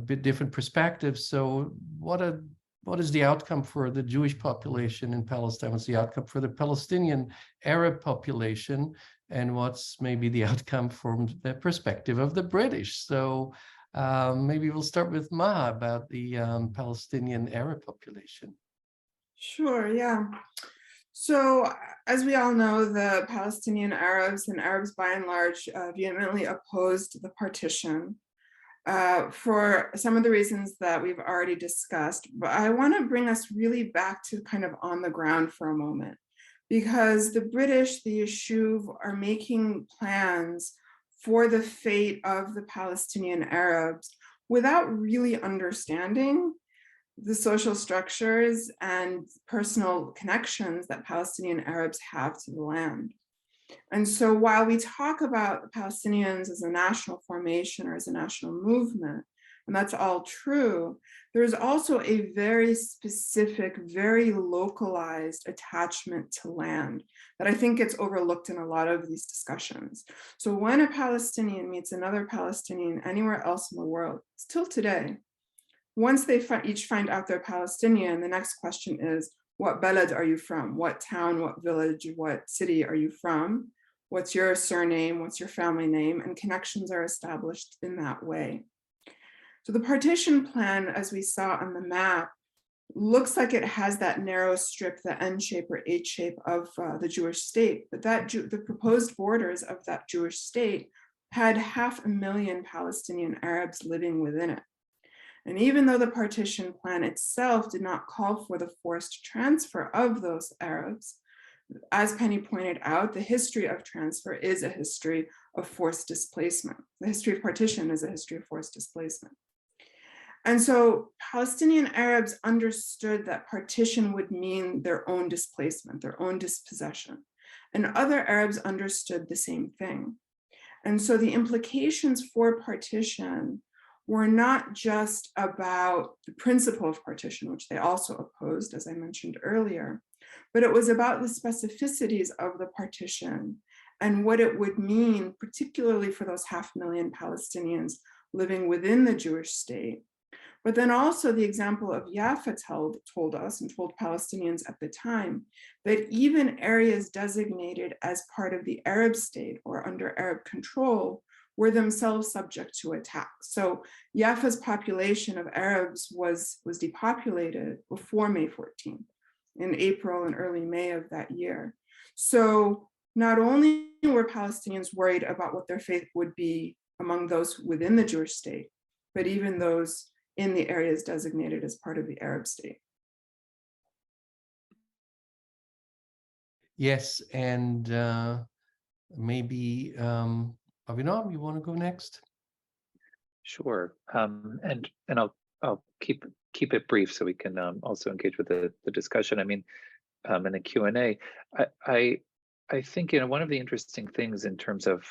bit different perspectives. So what is the outcome for the Jewish population in Palestine? What's the outcome for the Palestinian Arab population? And what's maybe the outcome from the perspective of the British? So maybe we'll start with Maha about the Palestinian Arab population. Sure, yeah. So as we all know, the Palestinian Arabs and Arabs by and large vehemently opposed the partition for some of the reasons that we've already discussed. But I want to bring us really back to kind of on the ground for a moment, because the British, the Yishuv, are making plans for the fate of the Palestinian Arabs without really understanding the social structures and personal connections that Palestinian Arabs have to the land. And so while we talk about the Palestinians as a national formation or as a national movement, and that's all true, there's also a very specific, very localized attachment to land that I think gets overlooked in a lot of these discussions. So when a Palestinian meets another Palestinian anywhere else in the world, still today, once they each find out they're Palestinian, the next question is, what balad are you from? What town, what village, what city are you from? What's your surname? What's your family name? And connections are established in that way. So the partition plan, as we saw on the map, looks like it has that narrow strip, the N shape or H shape of the Jewish state, but the proposed borders of that Jewish state had 500,000 Palestinian Arabs living within it. And even though the partition plan itself did not call for the forced transfer of those Arabs, as Penny pointed out, the history of transfer is a history of forced displacement. The history of partition is a history of forced displacement. And so Palestinian Arabs understood that partition would mean their own displacement, their own dispossession. And other Arabs understood the same thing. And so the implications for partition were not just about the principle of partition, which they also opposed, as I mentioned earlier, but it was about the specificities of the partition and what it would mean, particularly for those 500,000 Palestinians living within the Jewish state. But then also the example of Jaffa told us and told Palestinians at the time that even areas designated as part of the Arab state or under Arab control were themselves subject to attack. So Jaffa's population of Arabs was depopulated before May 14th, in April and early May of that year. So not only were Palestinians worried about what their fate would be among those within the Jewish state, but even those in the areas designated as part of the Arab state. Yes, and maybe Avinam, you want to go next? Sure, and I'll keep it brief so we can also engage with the discussion. I mean, in the Q&A, I think one of the interesting things in terms of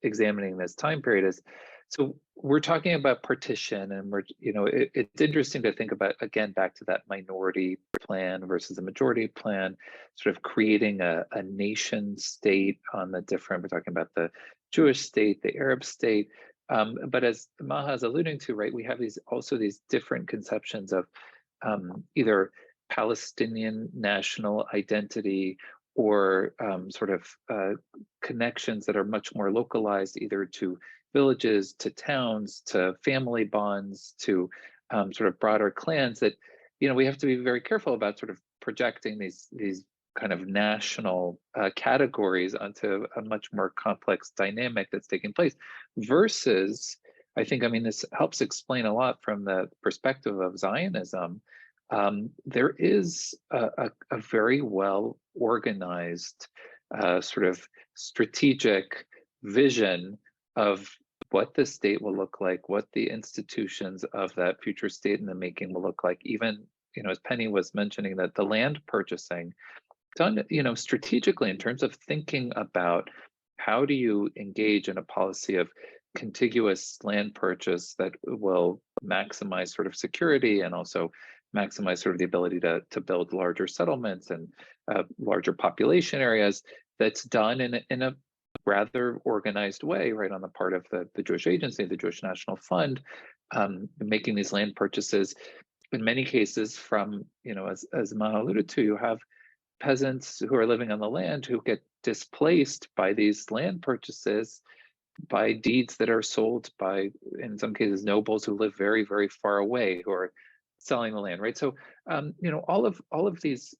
examining this time period is, so we're talking about partition, and it's interesting to think about, again, back to that minority plan versus a majority plan, sort of creating a nation state on the different, we're talking about the Jewish state, the Arab state, but as Maha is alluding to, right, we have these different conceptions of either Palestinian national identity or sort of connections that are much more localized, either to villages, to towns, to family bonds, to sort of broader clans, that we have to be very careful about sort of projecting these kind of national categories onto a much more complex dynamic that's taking place. Versus, I mean, this helps explain a lot from the perspective of Zionism. There is a very well organized sort of strategic vision of what the state will look like, what the institutions of that future state in the making will look like. Even, as Penny was mentioning, that the land purchasing done, strategically in terms of thinking about how do you engage in a policy of contiguous land purchase that will maximize sort of security and also maximize sort of the ability to build larger settlements and larger population areas. That's done in a rather organized way, right, on the part of the Jewish Agency, the Jewish National Fund, making these land purchases. In many cases, from, as Maha alluded to, you have peasants who are living on the land who get displaced by these land purchases, by deeds that are sold by, in some cases, nobles who live very, very far away, who are selling the land, right? So, all of these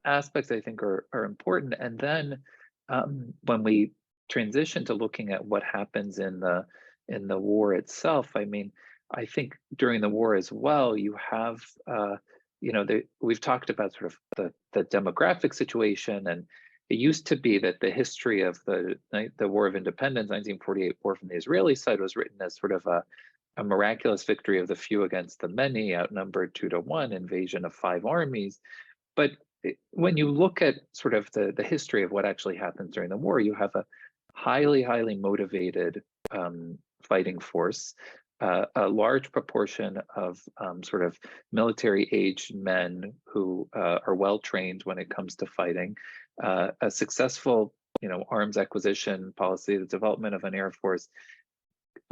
aspects, I think, are important. And then when we transition to looking at what happens in the war itself, I mean, I think during the war as well, you have, we've talked about sort of the demographic situation, and it used to be that the history of the War of Independence, 1948 war from the Israeli side, was written as sort of a miraculous victory of the few against the many, outnumbered 2-1, invasion of 5 armies. But when you look at sort of the history of what actually happens during the war, you have a highly, highly motivated fighting force, a large proportion of sort of military-aged men who are well-trained when it comes to fighting, a successful, arms acquisition policy, the development of an air force,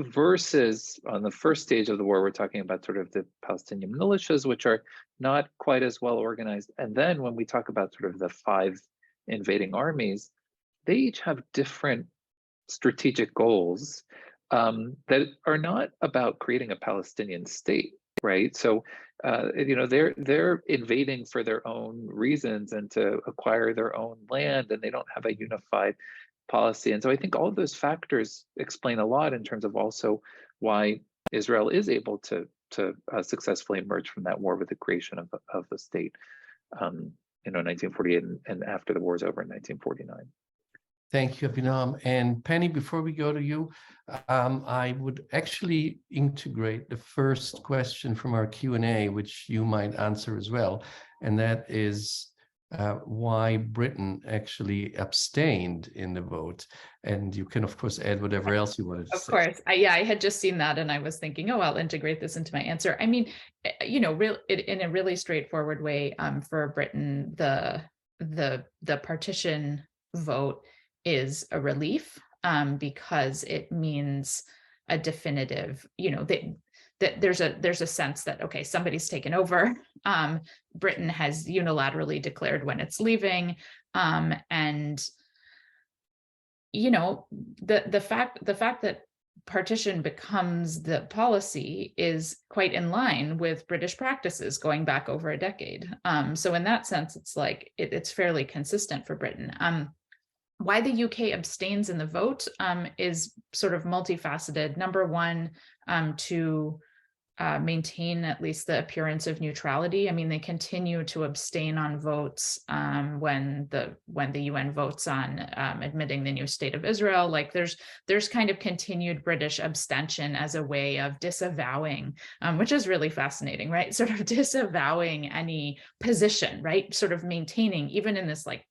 versus on the first stage of the war, we're talking about sort of the Palestinian militias, which are not quite as well organized. And then when we talk about sort of the 5 invading armies, they each have different strategic goals that are not about creating a Palestinian state, right? So, they're invading for their own reasons and to acquire their own land, and they don't have a unified policy. And so I think all of those factors explain a lot in terms of also why Israel is able to successfully emerge from that war with the creation of the state, 1948 and after the war is over in 1949. Thank you, Abhinam. And Penny, before we go to you, I would actually integrate the first question from our Q&A, which you might answer as well. And that is why Britain actually abstained in the vote. And you can, of course, add whatever else you wanted to say. Of course. I had just seen that and I was thinking, oh, I'll integrate this into my answer. I mean, in a really straightforward way, for Britain, the partition vote is a relief, because it means a definitive, that there's a sense that, okay, somebody's taken over. Britain has unilaterally declared when it's leaving, and the fact that partition becomes the policy is quite in line with British practices going back over a decade. So in that sense, it's like it's fairly consistent for Britain. Why the UK abstains in the vote is sort of multifaceted. Number one, to maintain at least the appearance of neutrality. I mean, they continue to abstain on votes when the UN votes on admitting the new state of Israel. Like there's kind of continued British abstention as a way of disavowing, which is really fascinating, right? Sort of disavowing any position, right? Sort of maintaining, even in this like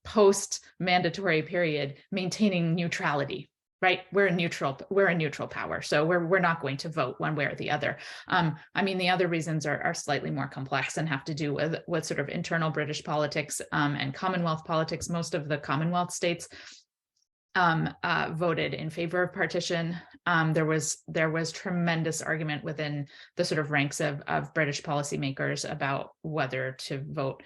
post-mandatory period, maintaining neutrality, right? We're a neutral power, so we're not going to vote one way or the other. I mean, the other reasons are slightly more complex and have to do with sort of internal British politics and Commonwealth politics. Most of the Commonwealth states voted in favor of partition. There was tremendous argument within the sort of ranks of British policymakers about whether to vote.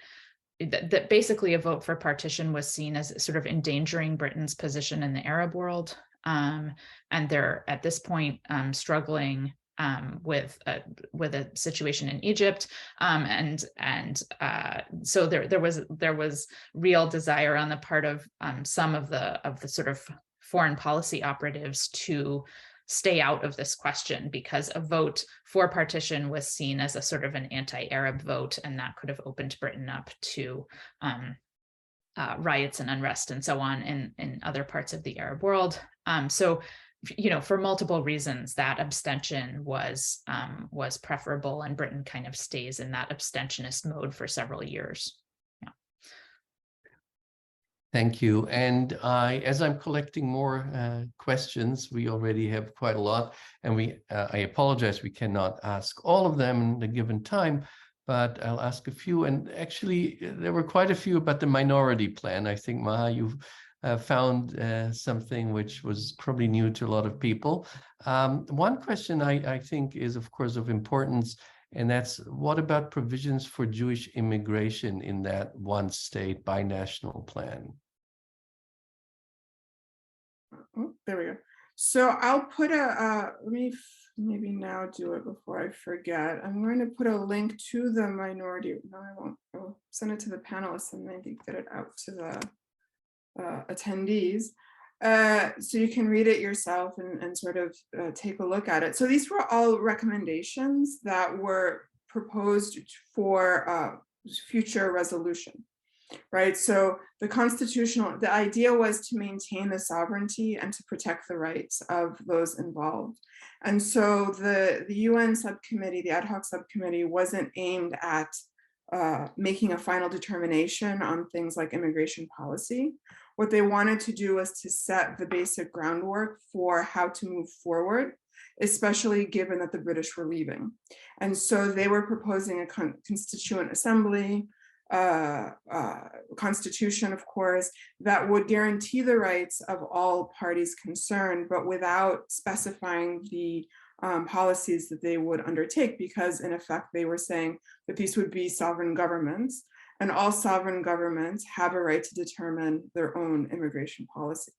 That basically a vote for partition was seen as sort of endangering Britain's position in the Arab world. And they're at this point struggling with a situation in Egypt, so there was real desire on the part of some of the sort of foreign policy operatives to stay out of this question, because a vote for partition was seen as a sort of an anti-Arab vote, and that could have opened Britain up to riots and unrest and so on in other parts of the Arab world. So, for multiple reasons, that abstention was preferable, and Britain kind of stays in that abstentionist mode for several years. Yeah. Thank you. And as I'm collecting more questions, we already have quite a lot, and I apologize, we cannot ask all of them in a given time, but I'll ask a few. And actually, there were quite a few about the minority plan. I think, Maha, you've found something which was probably new to a lot of people. One question I think is, of course, of importance, and that's what about provisions for Jewish immigration in that one state binational plan? Oh, there we go. So I'll put let me maybe now do it before I forget. I'm going to put a link to the minority. No, I won't. I'll send it to the panelists and maybe get it out to the attendees. So you can read it yourself and sort of take a look at it. So these were all recommendations that were proposed for future resolution. Right, so the idea was to maintain the sovereignty and to protect the rights of those involved. And so the UN subcommittee, the ad hoc subcommittee, wasn't aimed at making a final determination on things like immigration policy. What they wanted to do was to set the basic groundwork for how to move forward, especially given that the British were leaving. And so they were proposing a constituent assembly, constitution, of course, that would guarantee the rights of all parties concerned, but without specifying the policies that they would undertake, because in effect, they were saying that these would be sovereign governments, and all sovereign governments have a right to determine their own immigration policy.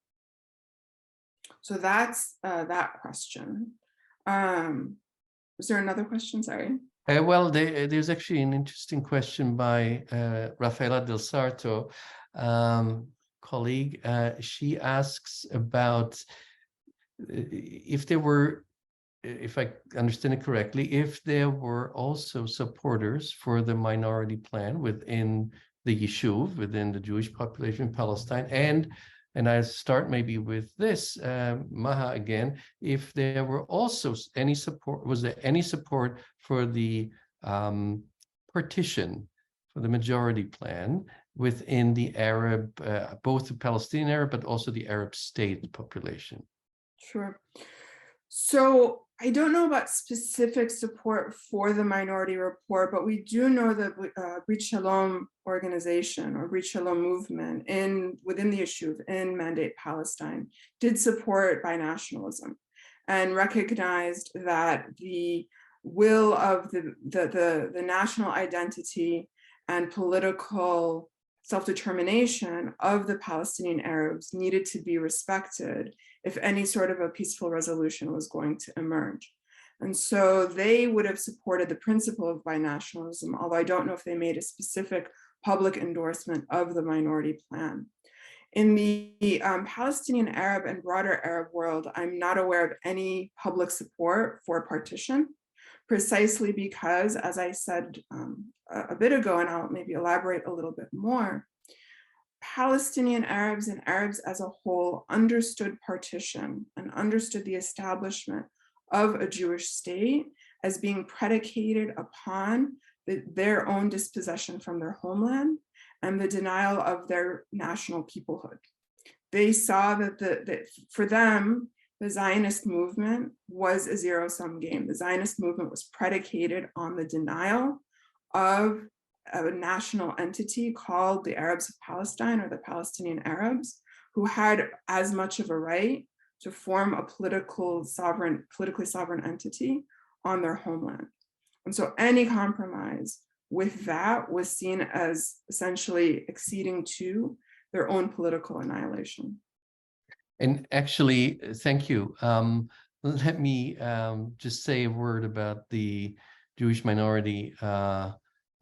So that's that question. Was there another question? Sorry. Well, there's actually an interesting question by Rafaela Del Sarto, colleague. She asks about if there were, if I understand it correctly, if there were also supporters for the minority plan within the Yishuv, within the Jewish population in Palestine, and I start maybe with this, Maha again, if there were also any support, was there any support for the partition, for the majority plan within the Arab, both the Palestinian Arab, but also the Arab state population? Sure. So I don't know about specific support for the minority report, but we do know that Brit Shalom organization or Brit Shalom movement within the Yishuv in Mandate Palestine did support binationalism and recognized that the will of the national identity and political self-determination of the Palestinian Arabs needed to be respected if any sort of a peaceful resolution was going to emerge. And so they would have supported the principle of binationalism, although I don't know if they made a specific public endorsement of the minority plan. In the Palestinian Arab and broader Arab world, I'm not aware of any public support for partition, precisely because, as I said a bit ago, and I'll maybe elaborate a little bit more, Palestinian Arabs and Arabs as a whole understood partition and understood the establishment of a Jewish state as being predicated upon their own dispossession from their homeland and the denial of their national peoplehood. They saw that for them, the Zionist movement was a zero-sum game. The Zionist movement was predicated on the denial of a national entity called the Arabs of Palestine, or the Palestinian Arabs, who had as much of a right to form a politically sovereign entity on their homeland. And so any compromise with that was seen as essentially acceding to their own political annihilation. And actually, thank you. Let me just say a word about the Jewish minority,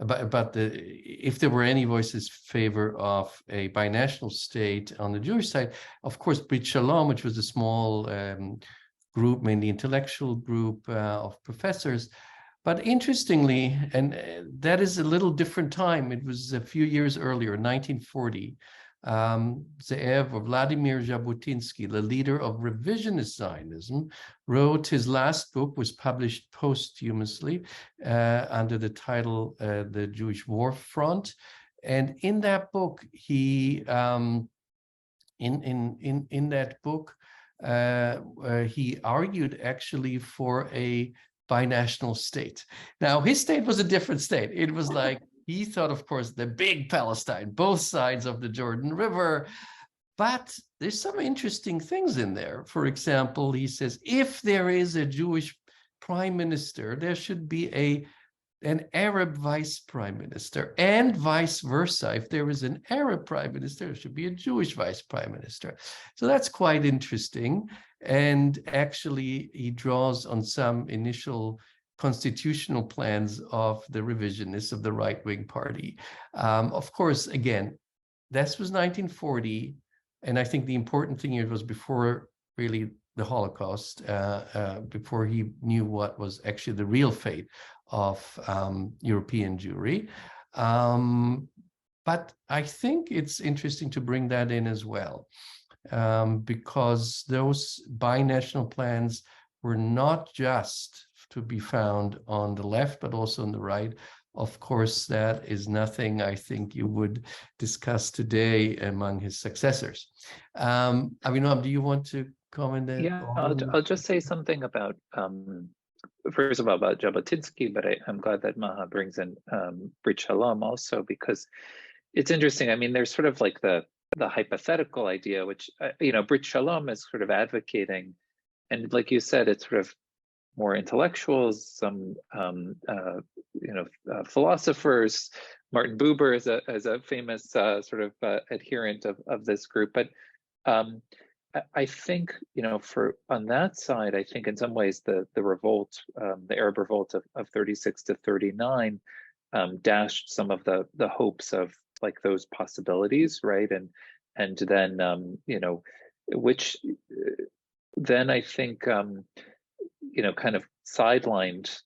about if there were any voices in favor of a binational state on the Jewish side. Of course, Brit Shalom, which was a small group, mainly intellectual group of professors. But interestingly, and that is a little different time, it was a few years earlier, 1940, Ze'ev, or Vladimir Jabotinsky, the leader of revisionist Zionism, wrote his last book, was published posthumously under the title The Jewish War Front. And in that book, he in that book, he argued actually for a binational state. Now, his state was a different state. It was like, he thought, of course, the big Palestine, both sides of the Jordan River, But there's some interesting things in there. For example, he says, if there is a Jewish prime minister, there should be an Arab vice prime minister, and vice versa. If there is an Arab prime minister, there should be a Jewish vice prime minister. So that's quite interesting. And actually, he draws on some initial constitutional plans of the revisionists of the right-wing party. Of course, again, this was 1940. And I think the important thing here was before really the Holocaust, before he knew what was actually the real fate of European Jewry. But I think it's interesting to bring that in as well, because those binational plans were not just to be found on the left, but also on the right. Of course, that is nothing I think you would discuss today among his successors. Avinoam, do you want to comment? Yeah, I'll just say something about, first of all, about Jabotinsky, but I'm glad that Maha brings in Brit Shalom also, because it's interesting. I mean, there's sort of like the hypothetical idea, which, Brit Shalom is sort of advocating, and like you said, it's sort of more intellectuals, some philosophers. Martin Buber is a famous sort of adherent of this group. But I think for on that side, I think in some ways the revolt, the Arab revolt of 36 to 39, dashed some of the hopes of like those possibilities, right? And then which then I think kind of sidelined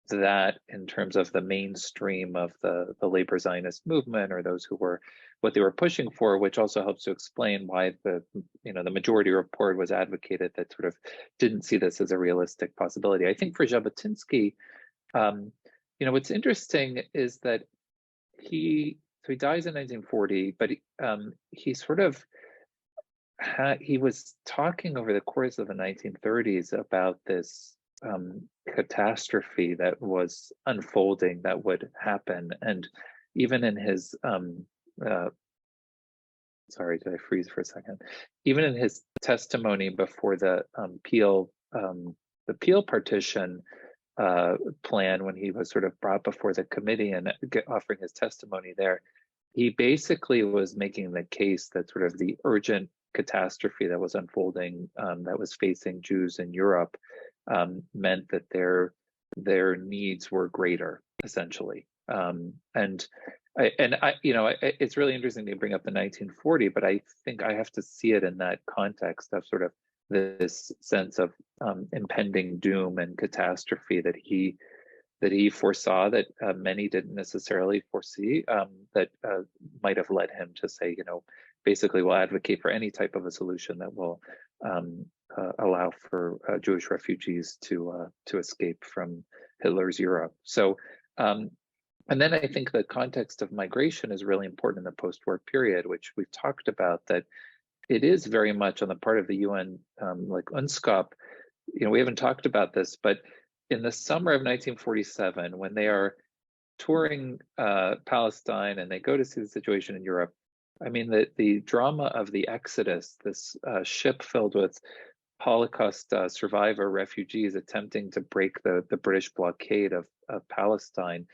that in terms of the mainstream of the labor Zionist movement, or those who were what they were pushing for, which also helps to explain why the majority report was advocated that sort of didn't see this as a realistic possibility. I think for Jabotinsky, what's interesting is that he dies in 1940, but he was talking over the course of the 1930s about this catastrophe that was unfolding, that would happen. And even in his sorry, did I freeze for a second? Even in his testimony before the Peel partition plan, when he was sort of brought before the committee and offering his testimony there, he basically was making the case that sort of the urgent catastrophe that was unfolding, that was facing Jews in Europe, meant that their needs were greater, essentially. It's really interesting to bring up the 1940, but I think I have to see it in that context of sort of this sense of impending doom and catastrophe that he foresaw, that many didn't necessarily foresee, that might have led him to say, basically we'll advocate for any type of a solution that will allow for Jewish refugees to escape from Hitler's Europe. So, and then I think the context of migration is really important in the post-war period, which we've talked about, that it is very much on the part of the UN, like UNSCOP. We haven't talked about this, but in the summer of 1947, when they are touring Palestine and they go to see the situation in Europe, I mean, the drama of the Exodus, this ship filled with Holocaust survivor refugees attempting to break the British blockade of Palestine,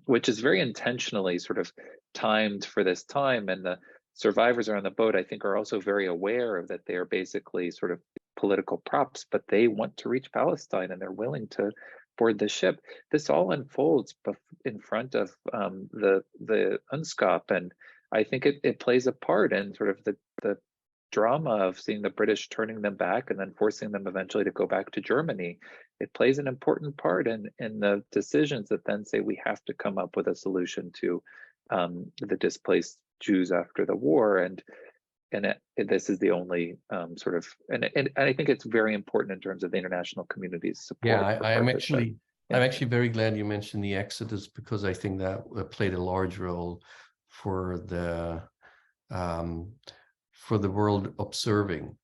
which is very intentionally sort of timed for this time. And the survivors are on the boat, I think, are also very aware of that they are basically sort of political props, but they want to reach Palestine and they're willing to board the ship. This all unfolds in front of the UNSCOP, and I think it plays a part in sort of the drama of seeing the British turning them back and then forcing them eventually to go back to Germany. It plays an important part in the decisions that then say we have to come up with a solution to the displaced Jews after the war. And this is the only sort of, and I think it's very important in terms of the international community's support. Yeah, I'm actually very glad you mentioned the Exodus, because I think that played a large role for the world observing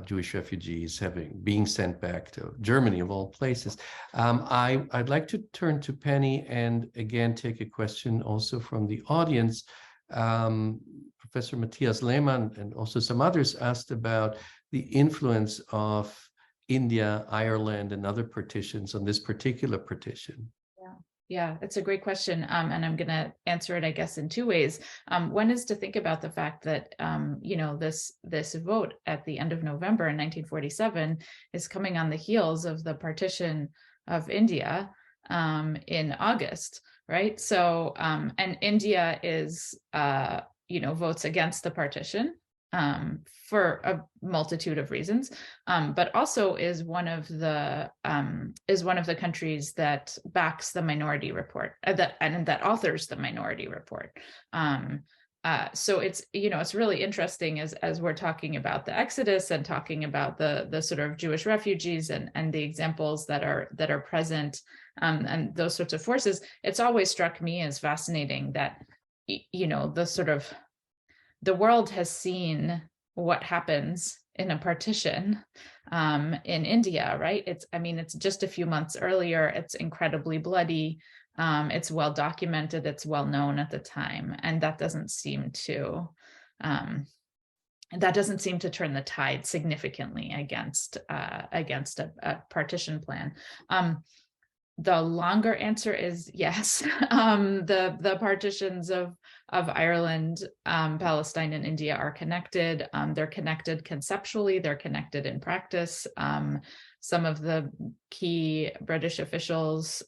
Jewish refugees being sent back to Germany, of all places. I'd like to turn to Penny and again take a question also from the audience. Professor Matthias Lehmann and also some others asked about the influence of India, Ireland, and other partitions on this particular partition. Yeah, it's a great question. And I'm going to answer it, I guess, in two ways. One is to think about the fact that, this vote at the end of November in 1947 is coming on the heels of the partition of India in August, right? So, and India is, votes against the partition for a multitude of reasons, but also is one of the countries that backs the Minority Report, that authors the Minority Report. So it's it's really interesting as we're talking about the Exodus and talking about the sort of Jewish refugees and the examples that are present and those sorts of forces. It's always struck me as fascinating that the world has seen what happens in a partition in India, right? It's just a few months earlier. It's incredibly bloody. It's well documented. It's well known at the time, and that doesn't seem to turn the tide significantly against a partition plan. The longer answer is yes. The partitions of Ireland, Palestine, and India are connected. They're connected conceptually. They're connected in practice. Some of the key British officials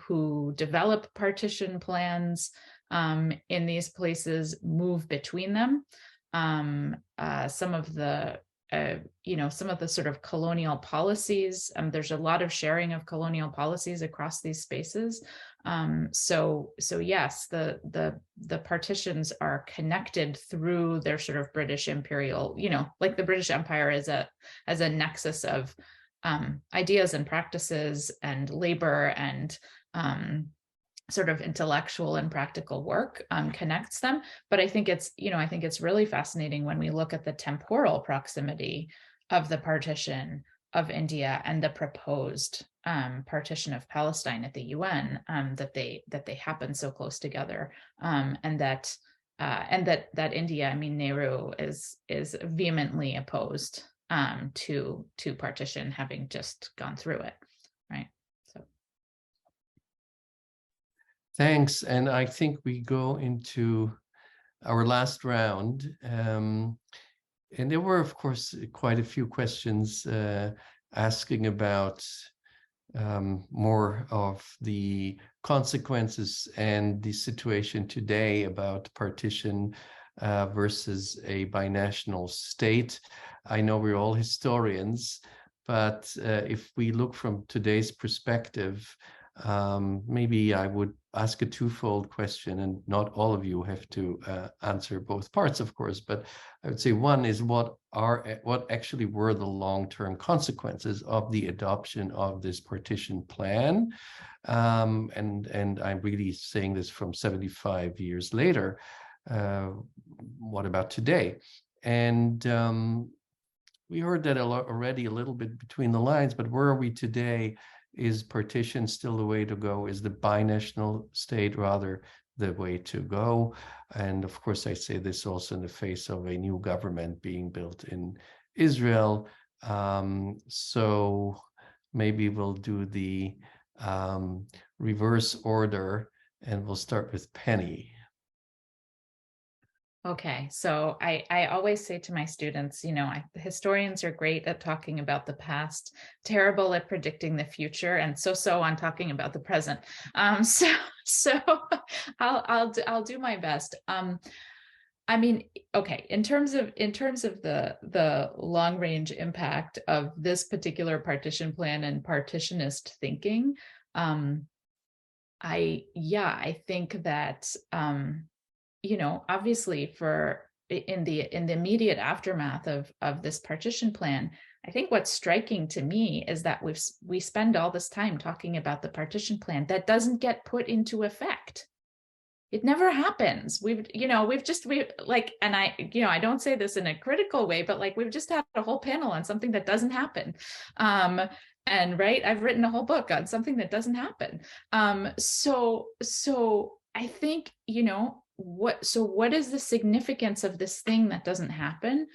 who develop partition plans in these places move between them. Some of the sort of colonial policies. There's a lot of sharing of colonial policies across these spaces. So yes, the partitions are connected through their sort of British imperial, like the British Empire as a nexus of ideas and practices and labor and sort of intellectual and practical work connects them. But I think it's really fascinating when we look at the temporal proximity of the partition of India and the proposed partition of Palestine at the UN, that they happen so close together, and that India, Nehru is vehemently opposed to partition, having just gone through it, right? So. Thanks, and I think we go into our last round. And there were, of course, quite a few questions asking about more of the consequences and the situation today about partition versus a binational state. I know we're all historians, but if we look from today's perspective, maybe I would ask a twofold question, and not all of you have to answer both parts, of course, but I would say one is what actually were the long-term consequences of the adoption of this partition plan? And I'm really saying this from 75 years later. What about today? And we heard that already a little bit between the lines, but where are we today? Is partition still the way to go? Is the binational state rather the way to go? And of course, I say this also in the face of a new government being built in Israel. So maybe we'll do the reverse order, and we'll start with Penny. Okay, so I always say to my students, historians are great at talking about the past, terrible at predicting the future, and so on talking about the present. So I'll do my best. Okay, in terms of the long range impact of this particular partition plan and partitionist thinking, I think that. Obviously in the immediate aftermath of this partition plan, I think what's striking to me is that we spend all this time talking about the partition plan that doesn't get put into effect. It never happens. I don't say this in a critical way, but we've just had a whole panel on something that doesn't happen. And right, I've written a whole book on something that doesn't happen. So I think, what is the significance of this thing that doesn't happen?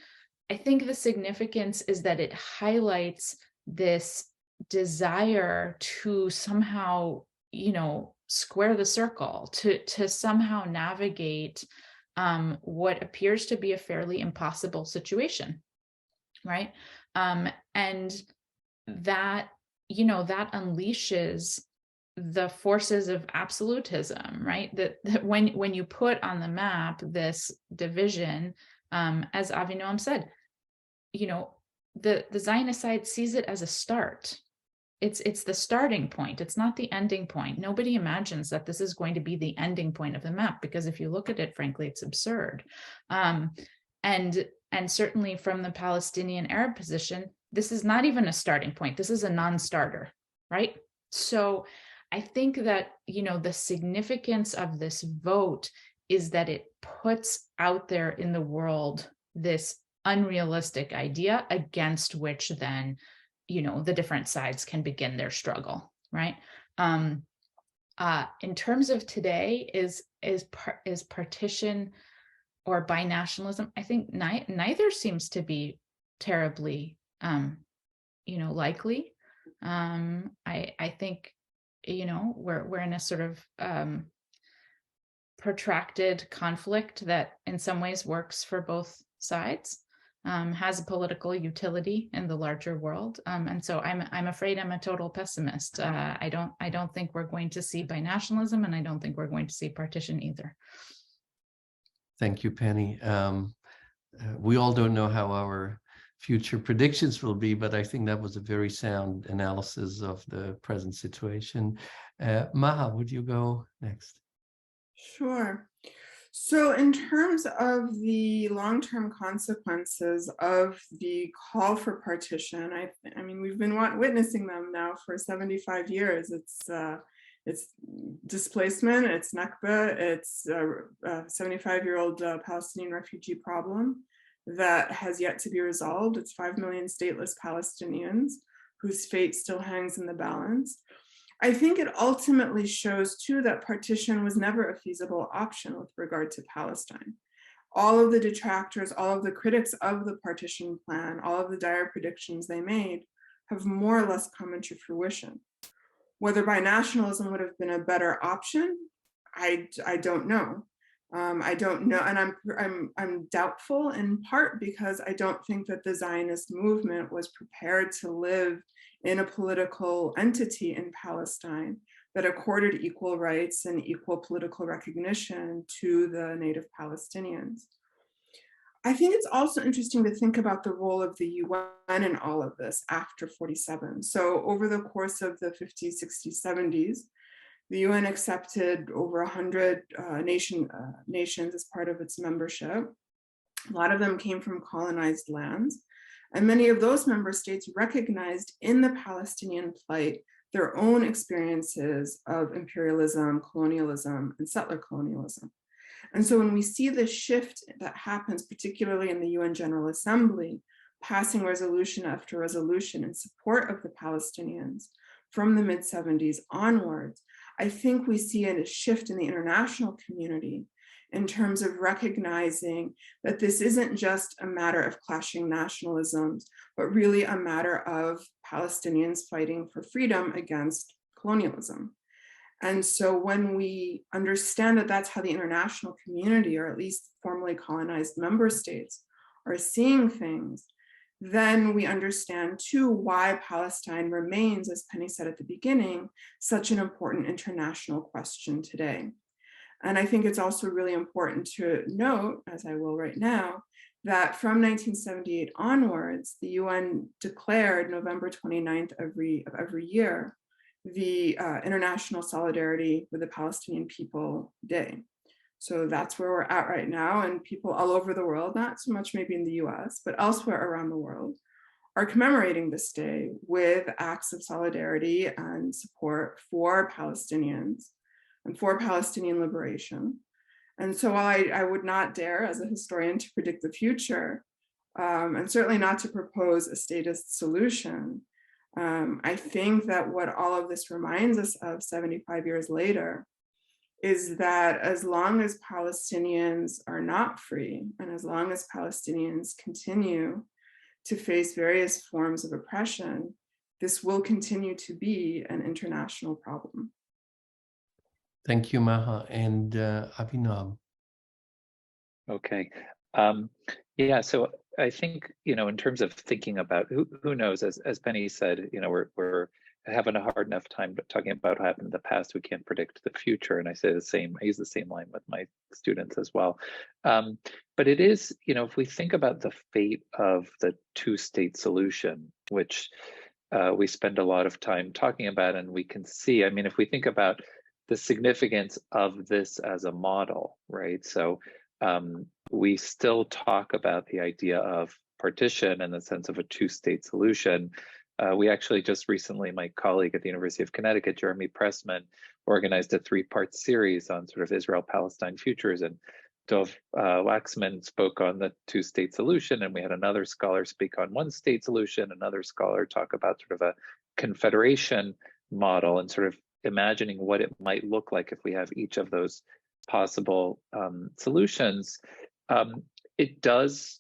I think the significance is that it highlights this desire to somehow, square the circle, to somehow navigate what appears to be a fairly impossible situation, right? And that, that unleashes the forces of absolutism, right? That when you put on the map this division, as Avinoam said, the Zionist side sees it as a start. It's the starting point. It's not the ending point. Nobody imagines that this is going to be the ending point of the map, because if you look at it, frankly, it's absurd. And certainly from the Palestinian Arab position, this is not even a starting point. This is a non-starter, right? So I think that, the significance of this vote is that it puts out there in the world this unrealistic idea against which then, the different sides can begin their struggle, right? In terms of today, is partition or binationalism, I think neither seems to be terribly, likely. I think, we're in a sort of protracted conflict that in some ways works for both sides, has a political utility in the larger world, and so I'm afraid I'm a total pessimist. I don't think we're going to see binationalism, and I don't think we're going to see partition either. Thank you, Penny. We all don't know how our future predictions will be, but I think that was a very sound analysis of the present situation. Maha, would you go next? Sure. So in terms of the long-term consequences of the call for partition, I mean, we've been witnessing them now for 75 years. It's displacement, it's Nakba, it's a 75-year-old Palestinian refugee problem that has yet to be resolved. It's 5 million stateless Palestinians whose fate still hangs in the balance. I think it ultimately shows too that partition was never a feasible option with regard to Palestine. All of the detractors, all of the critics of the partition plan, all of the dire predictions they made have more or less come into fruition. Whether binationalism would have been a better option, I don't know. I don't know, and I'm doubtful in part because I don't think that the Zionist movement was prepared to live in a political entity in Palestine that accorded equal rights and equal political recognition to the native Palestinians. I think it's also interesting to think about the role of the UN in all of this after 47. So over the course of the 50s, 60s, 70s, the UN accepted over 100 nations as part of its membership. A lot of them came from colonized lands. And many of those member states recognized in the Palestinian plight their own experiences of imperialism, colonialism, and settler colonialism. And so when we see the shift that happens, particularly in the UN General Assembly, passing resolution after resolution in support of the Palestinians from the mid-70s onwards, I think we see a shift in the international community in terms of recognizing that this isn't just a matter of clashing nationalisms, but really a matter of Palestinians fighting for freedom against colonialism. And so when we understand that that's how the international community, or at least formerly colonized member states, are seeing things, then we understand too why Palestine remains, as Penny said at the beginning, such an important international question today. And I think it's also really important to note, as I will right now, that from 1978 onwards, the UN declared November 29th of every year the International Solidarity with the Palestinian People Day. So that's where we're at right now, and people all over the world, not so much maybe in the US, but elsewhere around the world, are commemorating this day with acts of solidarity and support for Palestinians and for Palestinian liberation. And so while I would not dare as a historian to predict the future, and certainly not to propose a statist solution, I think that what all of this reminds us of 75 years later is that as long as Palestinians are not free, and as long as Palestinians continue to face various forms of oppression, this will continue to be an international problem. Thank you, Maha. And Abhinav. Okay. Yeah, so I think, in terms of thinking about who knows, as Penny said, we're having a hard enough time talking about what happened in the past. We can't predict the future. And I say the same, I use the same line with my students as well. But it is, if we think about the fate of the two-state solution, which we spend a lot of time talking about, and we can see, I mean, if we think about the significance of this as a model, right? So we still talk about the idea of partition in the sense of a two-state solution. We actually just recently, my colleague at the University of Connecticut, Jeremy Pressman, organized a three-part series on sort of Israel-Palestine futures, and Dov Waxman spoke on the two-state solution, and we had another scholar speak on one-state solution, another scholar talk about sort of a confederation model and sort of imagining what it might look like if we have each of those possible solutions. It does,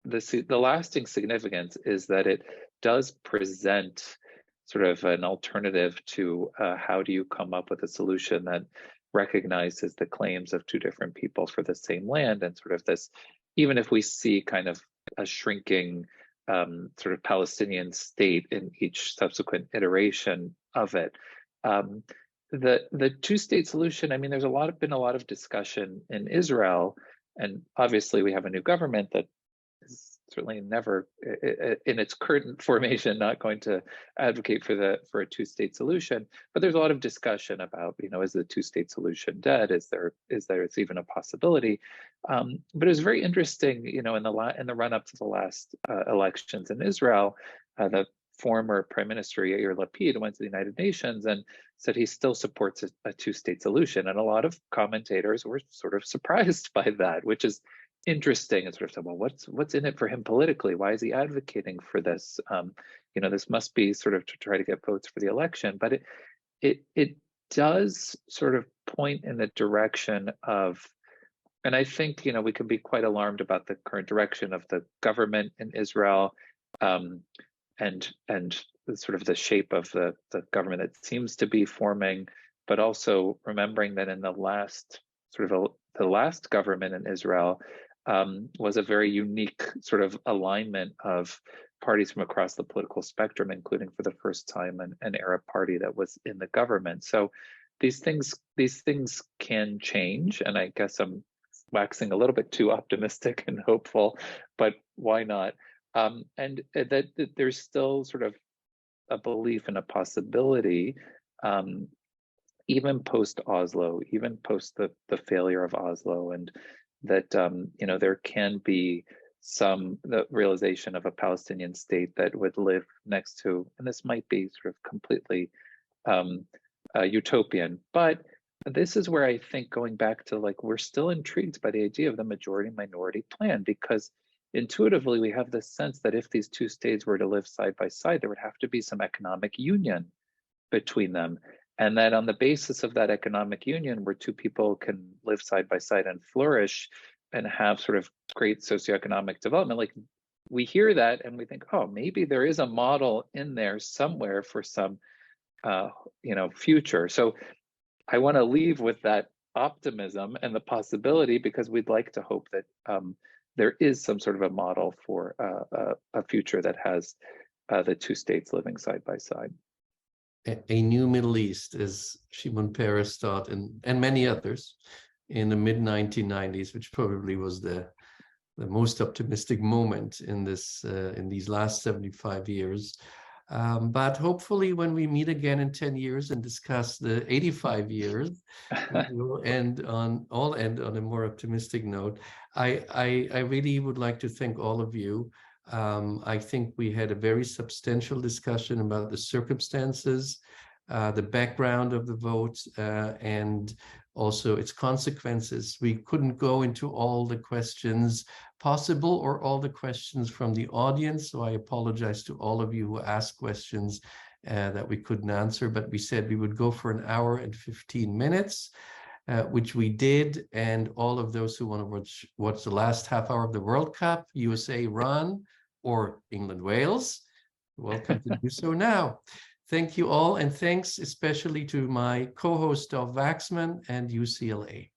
the lasting significance is that it does present sort of an alternative to how do you come up with a solution that recognizes the claims of two different people for the same land, and sort of this, even if we see kind of a shrinking sort of Palestinian state in each subsequent iteration of it. The two-state solution, I mean, there's been a lot of discussion in Israel, and obviously we have a new government that is certainly never, in its current formation, not going to advocate for a two-state solution. But there's a lot of discussion about, is the two-state solution dead? Is there even a possibility? But it was very interesting, in the run-up to the last elections in Israel, the former Prime Minister Yair Lapid went to the United Nations and said he still supports a two-state solution. And a lot of commentators were sort of surprised by that, which is interesting, and sort of said, well, what's in it for him politically? Why is he advocating for this? This must be sort of to try to get votes for the election. But it does sort of point in the direction of, and I think, we can be quite alarmed about the current direction of the government in Israel, and sort of the shape of the government that seems to be forming, but also remembering that in the last government in Israel was a very unique sort of alignment of parties from across the political spectrum, including for the first time an Arab party that was in the government. So these things can change, and I guess I'm waxing a little bit too optimistic and hopeful, but why not? And that there's still sort of a belief in a possibility, even post-Oslo, even post the failure of Oslo, and that there can be the realization of a Palestinian state that would live next to, and this might be sort of completely utopian, but this is where I think, going back to, like, we're still intrigued by the idea of the majority-minority plan, because intuitively we have this sense that if these two states were to live side by side, there would have to be some economic union between them, and that on the basis of that economic union, where two people can live side by side and flourish and have sort of great socioeconomic development, like, we hear that and we think, oh, maybe there is a model in there somewhere for some future. So I want to leave with that optimism and the possibility, because we'd like to hope that there is some sort of a model for a future that has the two states living side by side. A new Middle East, as Shimon Peres thought, and many others in the mid-1990s, which probably was the most optimistic moment in these last 75 years. But hopefully when we meet again in 10 years and discuss the 85 years, we'll all end on a more optimistic note. I really would like to thank all of you. I think we had a very substantial discussion about the circumstances, the background of the vote, and also its consequences. We couldn't go into all the questions possible or all the questions from the audience, so I apologize to all of you who asked questions that we couldn't answer, but we said we would go for an hour and 15 minutes. which we did, and all of those who want to watch the last half hour of the World Cup, USA Iran or England Wales, welcome to do so now. Thank you all, and thanks especially to my co-host Dov Waxman and UCLA.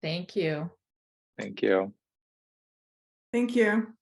Thank you. Thank you. Thank you.